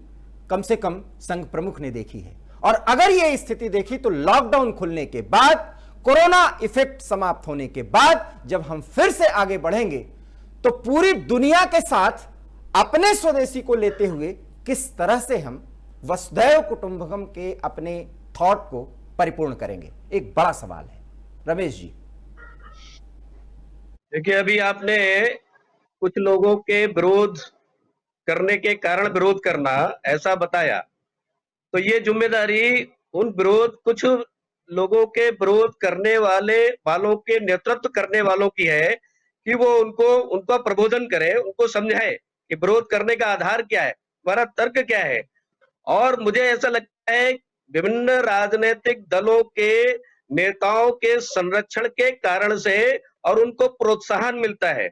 कम से कम संघ प्रमुख ने देखी है, और अगर यह स्थिति देखी तो लॉकडाउन खुलने के बाद, कोरोना इफेक्ट समाप्त होने के बाद जब हम फिर से आगे बढ़ेंगे, तो पूरी दुनिया के साथ अपने स्वदेशी को लेते हुए किस तरह से हम वसुधैव कुटुंबकम के अपने थॉट को परिपूर्ण करेंगे, एक बड़ा सवाल है। रमेश जी, देखिए, अभी आपने कुछ लोगों के विरोध करने के कारण विरोध करना ऐसा बताया, तो ये जिम्मेदारी उन कुछ लोगों के विरोध करने वालों के नेतृत्व करने वालों की है कि वो उनका प्रबोधन करें, उनको समझाए कि विरोध करने का आधार क्या है, हमारा तर्क क्या है। और मुझे ऐसा लगता है विभिन्न राजनीतिक दलों के नेताओं के संरक्षण के कारण से और उनको प्रोत्साहन मिलता है,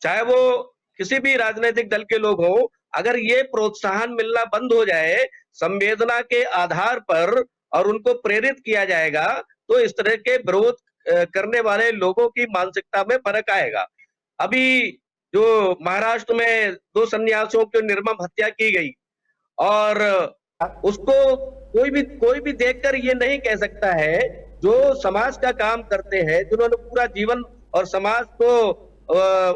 चाहे वो किसी भी राजनीतिक दल के लोग हो, अगर ये प्रोत्साहन मिलना बंद हो जाए संवेदना के आधार पर और उनको प्रेरित किया जाएगा, तो इस तरह के विरोध करने वाले लोगों की मानसिकता में फर्क आएगा। अभी जो महाराष्ट्र में 2 सन्यासियों की निर्मम हत्या की गई, और उसको कोई भी देखकर ये नहीं कह सकता है, जो समाज का काम करते हैं, जिन्होंने पूरा जीवन और समाज को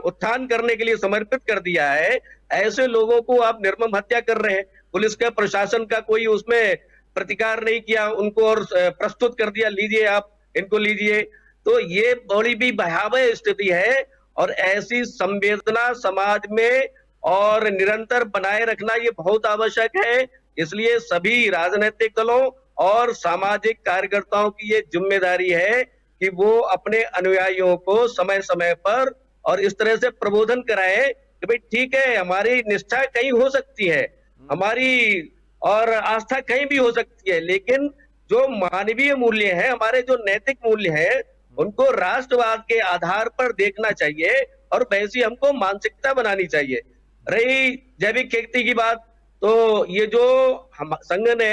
उत्थान करने के लिए समर्पित कर दिया है, ऐसे लोगों को आप निर्मम हत्या कर रहे हैं। पुलिस का, प्रशासन का कोई उसमें प्रतिकार नहीं किया, उनको और प्रस्तुत कर दिया, लीजिए आप इनको लीजिए। तो ये बड़ी भी भयावह स्थिति है, और ऐसी संवेदना समाज में और निरंतर बनाए रखना ये बहुत आवश्यक है। इसलिए सभी राजनीतिक दलों और सामाजिक कार्यकर्ताओं की ये जिम्मेदारी है कि वो अपने अनुयायियों को समय समय पर और इस तरह से प्रबोधन कराएं कि भाई ठीक है, हमारी निष्ठा कहीं हो सकती है, हमारी और आस्था कहीं भी हो सकती है, लेकिन जो मानवीय मूल्य है, हमारे जो नैतिक मूल्य है, उनको राष्ट्रवाद के आधार पर देखना चाहिए और वैसी हमको मानसिकता बनानी चाहिए। रही जैविक खेती की बात, तो ये जो संघ ने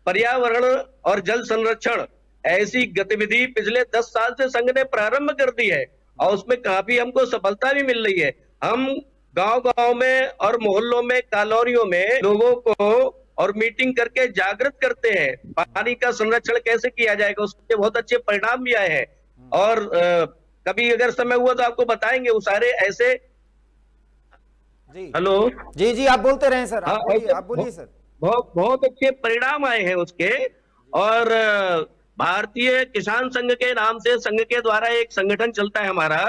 पर्यावरण और जल संरक्षण ऐसी गतिविधि पिछले 10 साल से संघ ने प्रारंभ कर दी है, और उसमें काफी हमको सफलता भी मिल रही है। हम गांव-गांव में और मोहल्लों में, कॉलोनियों में लोगों को और मीटिंग करके जागृत करते हैं, पानी का संरक्षण कैसे किया जाएगा, उसके बहुत अच्छे परिणाम भी आए हैं। और कभी अगर समय हुआ तो आपको बताएंगे वो सारे ऐसे। जी हेलो, जी, आप बोलते रहे सर, आप बोलिए सर। बहुत अच्छे परिणाम आए हैं उसके। और भारतीय किसान संघ के नाम से संघ के द्वारा एक संगठन चलता है हमारा,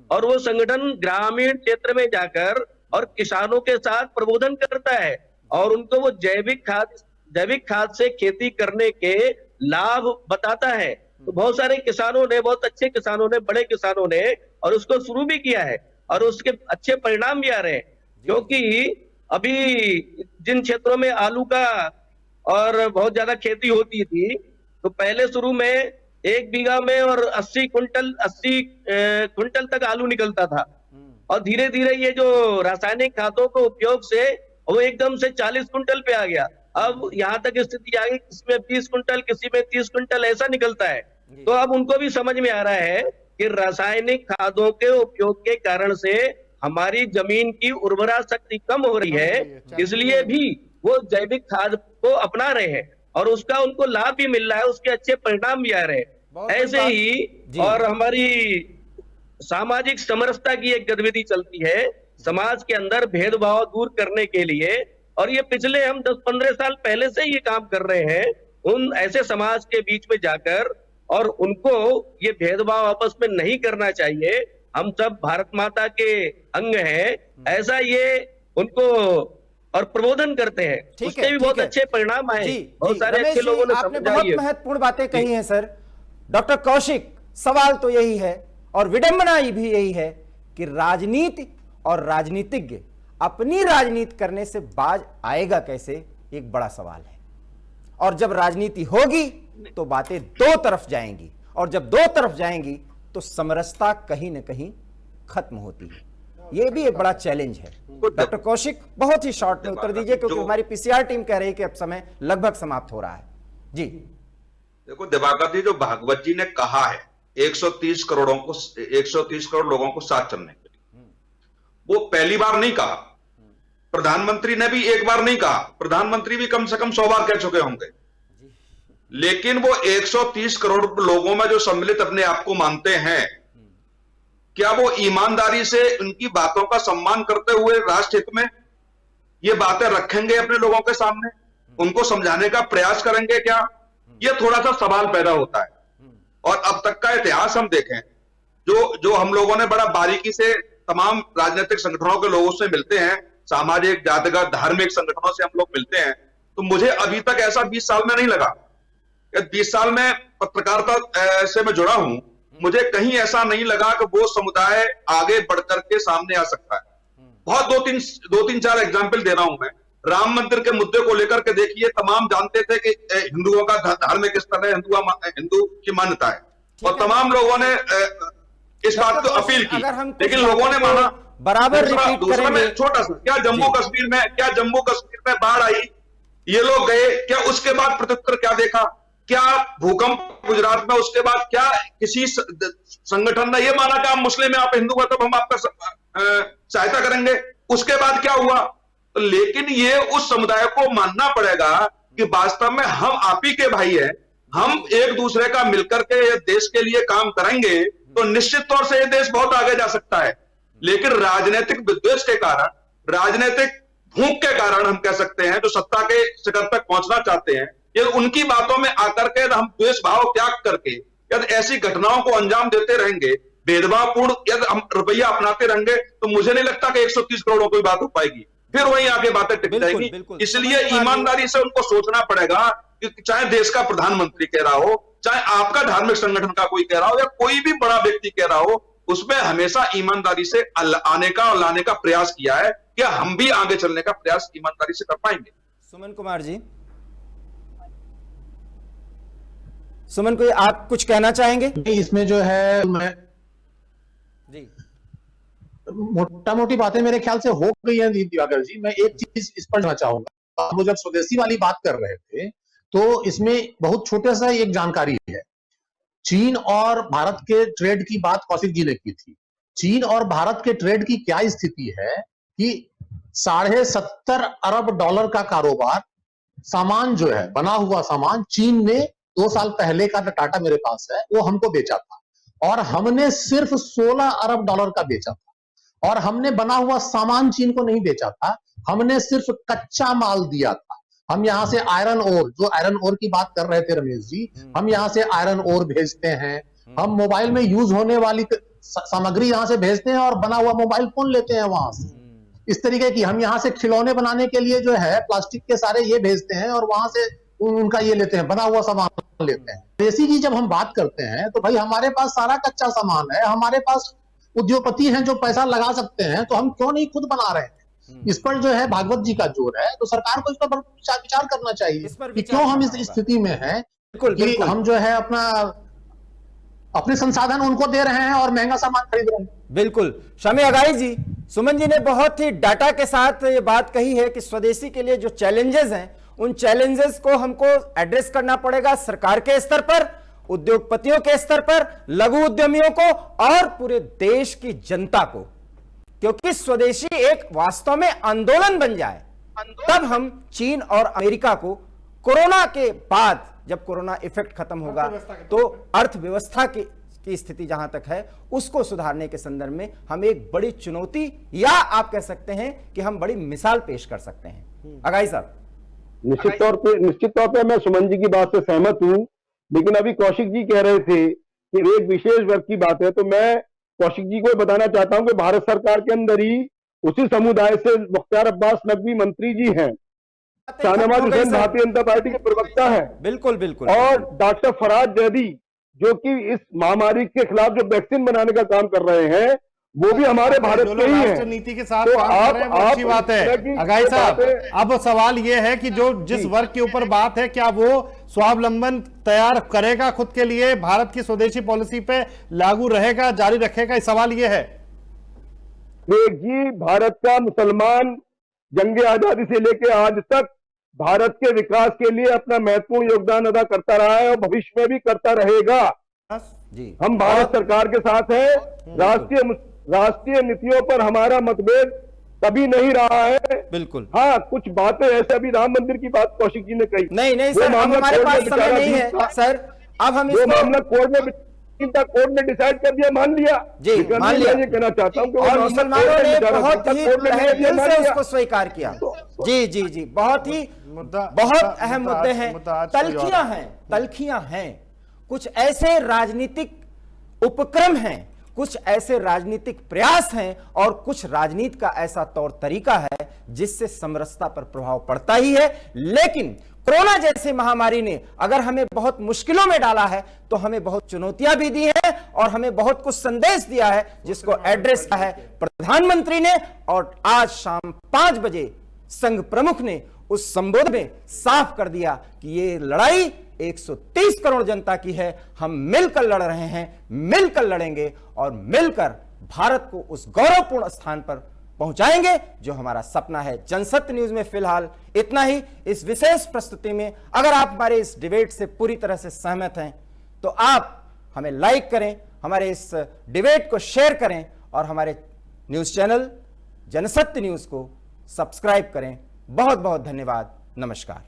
और वो संगठन ग्रामीण क्षेत्र में जाकर और किसानों के साथ प्रबोधन करता है, और उनको वो जैविक खाद से खेती करने के लाभ बताता है। तो बहुत सारे किसानों ने, बहुत अच्छे किसानों ने, बड़े किसानों ने और उसको शुरू भी किया है, और उसके अच्छे परिणाम भी आ रहे हैं। क्योंकि अभी जिन क्षेत्रों में आलू का और बहुत ज्यादा खेती होती थी, तो पहले शुरू में 1 बीघा में और 80 कुंटल तक आलू निकलता था, और धीरे धीरे ये जो रासायनिक खादों के उपयोग से वो एकदम से 40 कुंटल पे आ गया। अब यहाँ तक स्थिति आ गई, किसी में 20 कुंटल, किसी में 30 कुंटल ऐसा निकलता है। तो अब उनको भी समझ में आ रहा है कि रासायनिक खादों के उपयोग के कारण से हमारी जमीन की उर्वरा शक्ति कम हो रही है, इसलिए भी वो जैविक खाद को अपना रहे हैं और उसका उनको लाभ भी मिल रहा है, उसके अच्छे परिणाम भी आ रहे हैं। ऐसे ही और हमारी सामाजिक समरसता की एक गतिविधि चलती है समाज के अंदर भेदभाव दूर करने के लिए, और ये पिछले हम 10-15 साल पहले से ये काम कर रहे हैं उन ऐसे समाज के बीच में जाकर, और उनको ये भेदभाव आपस में नहीं करना चाहिए। हम सब भारत माता के अंग हैं, ऐसा ये उनको और प्रबोधन करते हैं। उसके भी बहुत अच्छे परिणाम आए, बहुत सारे अच्छे लोगों ने आपने बहुत समझाई है। महत्वपूर्ण बातें कही हैं सर। डॉक्टर कौशिक, सवाल तो यही है और विडंबना भी यही है कि राजनीति और राजनीतिज्ञ अपनी राजनीति करने से बाज आएगा कैसे, एक बड़ा सवाल है। और जब राजनीति होगी तो बातें दो तरफ जाएंगी, और जब दो तरफ जाएंगी तो समरसता कहीं ना कहीं खत्म होती है। यह भी एक बड़ा चैलेंज है। डॉक्टर कौशिक, बहुत ही शॉर्ट में उत्तर दीजिए, क्योंकि हमारी पीसीआर टीम कह रही है कि अब समय लगभग समाप्त हो रहा है। जी देखो दिवाकर जी, जो भागवत जी ने कहा है 130 करोड़ लोगों को साथ चलने के लिए, वो पहली बार नहीं कहा। प्रधानमंत्री ने भी एक बार नहीं कहा, प्रधानमंत्री भी कम से कम 100 बार कह चुके होंगे। लेकिन वो 130 करोड़ लोगों में जो सम्मिलित अपने आप को मानते हैं, क्या वो ईमानदारी से उनकी बातों का सम्मान करते हुए राष्ट्र हित में ये बातें रखेंगे अपने लोगों के सामने, उनको समझाने का प्रयास करेंगे क्या? ये थोड़ा सा सवाल पैदा होता है। और अब तक का इतिहास हम देखें, जो हम लोगों ने बड़ा बारीकी से तमाम राजनीतिक संगठनों के लोगों से मिलते हैं, सामाजिक, जातिगत, धार्मिक संगठनों से हम लोग मिलते हैं, तो मुझे अभी तक ऐसा 20 साल में नहीं लगा। 20 साल में पत्रकारिता से मैं जुड़ा हूं, मुझे कहीं ऐसा नहीं लगा कि वो समुदाय आगे बढ़कर के सामने आ सकता है। बहुत दो तीन चार एग्जाम्पल दे रहा हूं मैं। राम मंदिर के मुद्दे को लेकर के देखिए, तमाम जानते थे कि हिंदुओं का धार्मिक स्थल है, हिंदू की मान्यता है, और तमाम लोगों ने इस बात को अपील की, लेकिन लोगों ने माना। बराबर दूसरा में छोटा सा, क्या जम्मू कश्मीर में बाढ़ आई, ये लोग गए, क्या उसके बाद प्रत्युत्तर क्या देखा? क्या भूकंप गुजरात में, उसके बाद क्या किसी संगठन ने यह माना कि आप मुस्लिम हैं, आप हिंदू हैं, तो हम आपका सहायता करेंगे? उसके बाद क्या हुआ? तो लेकिन ये उस समुदाय को मानना पड़ेगा कि वास्तव में हम आप ही के भाई हैं, हम एक दूसरे का मिलकर के ये देश के लिए काम करेंगे तो निश्चित तौर से ये देश बहुत आगे जा सकता है। लेकिन राजनीतिक विद्वेष के कारण, राजनीतिक भूख के कारण हम कह सकते हैं, जो सत्ता के शिखर तक पहुंचना चाहते हैं, ये उनकी बातों में आकर के हम द्वेष भाव त्याग करके यदि ऐसी घटनाओं को अंजाम देते रहेंगे, भेदभावपूर्ण यदि हम रवैया अपनाते रहेंगे, तो मुझे नहीं लगता कि 130 करोड़ों की बात हो पाएगी। फिर वहीं आगे बातें टिक जाएंगी। इसलिए ईमानदारी से उनको सोचना पड़ेगा कि चाहे देश का प्रधानमंत्री कह रहा हो, चाहे आपका धार्मिक संगठन का कोई कह रहा हो, या कोई भी बड़ा व्यक्ति कह रहा हो, उसमें हमेशा ईमानदारी से आने का और लाने का प्रयास किया है। क्या हम भी आगे चलने का प्रयास ईमानदारी से कर पाएंगे? सुमन कुमार जी, सुमन को आप कुछ कहना चाहेंगे? इसमें जो है, मैं जी मोटा मोटी बातें मेरे ख्याल से हो गई हैं दिवाकर जी। मैं एक चीज इस पर कहना चाहूंगा, आप जब स्वदेशी वाली बात कर रहे थे तो इसमें बहुत छोटा सा एक जानकारी है। चीन और भारत के ट्रेड की बात कौशिक जी ने की थी। चीन और भारत के ट्रेड की क्या स्थिति है कि 70.5 अरब डॉलर का कारोबार, सामान जो है, बना हुआ सामान, चीन ने 2 साल पहले का डाटा मेरे पास है, वो हमको बेचा था, और हमने सिर्फ 16 अरब डॉलर का बेचा था। और हमने बना हुआ सामान चीन को नहीं बेचा था, हमने सिर्फ कच्चा माल दिया था। हम यहां से आयरन ओर, जो आयरन ओर की बात कर रहे थे रमेश जी, हम यहां से आयरन ओर भेजते हैं, हम मोबाइल में यूज होने वाली सामग्री यहां से भेजते हैं और बना हुआ मोबाइल फोन लेते हैं वहां से। इस तरीके की हम यहां से खिलौने बनाने के लिए जो है प्लास्टिक के सारे ये भेजते हैं और वहां से उनका ये लेते हैं, बना हुआ सामान लेते हैं। देसी की जब हम बात करते हैं तो भाई हमारे पास सारा कच्चा सामान है, हमारे पास उद्योगपति हैं जो पैसा लगा सकते हैं, तो हम क्यों नहीं खुद बना रहे हैं? इस पर जो है भागवत जी का जोर है, तो सरकार को इस पर विचार करना चाहिए कि क्यों हम इस स्थिति में हैं कि हम जो है अपना अपने संसाधन उनको दे रहे हैं और महंगा सामान खरीद रहे हैं। बिल्कुल। शामी अगाई जी, सुमन जी ने बहुत ही डाटा के साथ ये बात कही है कि स्वदेशी के लिए जो चैलेंजेस हैं, उन चैलेंजेस को हमको एड्रेस करना पड़ेगा सरकार के स्तर पर, उद्योगपतियों के स्तर पर, लघु उद्यमियों को और पूरे देश की जनता को, क्योंकि स्वदेशी एक वास्तव में आंदोलन बन जाए, तब हम चीन और अमेरिका को कोरोना के बाद, जब कोरोना इफेक्ट खत्म होगा, तो अर्थव्यवस्था की स्थिति जहां तक है उसको सुधारने के संदर्भ में हम एक बड़ी चुनौती, या आप कह सकते हैं कि हम बड़ी मिसाल पेश कर सकते हैं। अगाई साहब। निश्चित तौर पे मैं सुमन जी की बात से सहमत हूं, लेकिन अभी कौशिक जी कह रहे थे कि एक विशेष वर्ग की बात है, तो मैं कौशिक जी को बताना चाहता हूं कि भारत सरकार के अंदर ही उसी समुदाय से मुख्तार अब्बास नकवी मंत्री जी हैं, शाहनवाज हुसैन भारतीय जनता पार्टी के प्रवक्ता हैं, बिल्कुल बिल्कुल, और डॉक्टर फराज जैदी जो कि इस महामारी के खिलाफ जो वैक्सीन बनाने का काम कर रहे हैं, वो भी हमारे भारत के ही हैं। राष्ट्र नीति के साथ तो काम कर रहे हैं, वो अच्छी बात है। अगाई साहब, अब सवाल ये है कि जो जिस वर्ग के ऊपर बात है, क्या वो स्वावलंबन तैयार करेगा खुद के लिए, भारत की स्वदेशी पॉलिसी पे लागू रहेगा, जारी रखेगा? सवाल ये है। एक जी, भारत का मुसलमान जंग आजादी से लेकर आज तक भारत के विकास के लिए अपना महत्वपूर्ण योगदान अदा करता रहा है और भविष्य में भी करता रहेगा। जी, हम भारत सरकार के साथ हैं। राष्ट्रीय नीतियों पर हमारा मतभेद कभी नहीं रहा है। बिल्कुल। हाँ, कुछ बातें ऐसे, अभी राम मंदिर की बात कौशिक जी ने कही, नहीं सर, अब हमारे पास समय नहीं है सर, अब हम जो मामला कोर्ट ने डिसाइड कर दिया, मान लिया जी, मान लिया। ये कहना चाहता हूँ कि और मुसलमानों ने बहुत ही तहे दिल से उसको स्वीकार किया। जी जी जी, बहुत ही बहुत अहम मुद्दे हैं, तलखियां हैं, कुछ ऐसे राजनीतिक उपक्रम हैं, कुछ ऐसे राजनीतिक प्रयास हैं, और कुछ राजनीति का ऐसा तौर तरीका है जिससे समरसता पर प्रभाव पड़ता ही है। लेकिन कोरोना जैसी महामारी ने अगर हमें बहुत मुश्किलों में डाला है, तो हमें बहुत चुनौतियां भी दी हैं और हमें बहुत कुछ संदेश दिया है, जिसको एड्रेस किया है प्रधानमंत्री ने, और आज शाम 5 बजे संघ प्रमुख ने उस संबोधन में साफ कर दिया कि ये लड़ाई 130 करोड़ जनता की है, हम मिलकर लड़ रहे हैं, मिलकर लड़ेंगे और मिलकर भारत को उस गौरवपूर्ण स्थान पर पहुंचाएंगे जो हमारा सपना है। जनसत्य न्यूज में फिलहाल इतना ही। इस विशेष प्रस्तुति में अगर आप हमारे इस डिबेट से पूरी तरह से सहमत हैं, तो आप हमें लाइक करें, हमारे इस डिबेट को शेयर करें और हमारे न्यूज चैनल जनसत्य न्यूज को सब्सक्राइब करें। बहुत बहुत धन्यवाद। नमस्कार।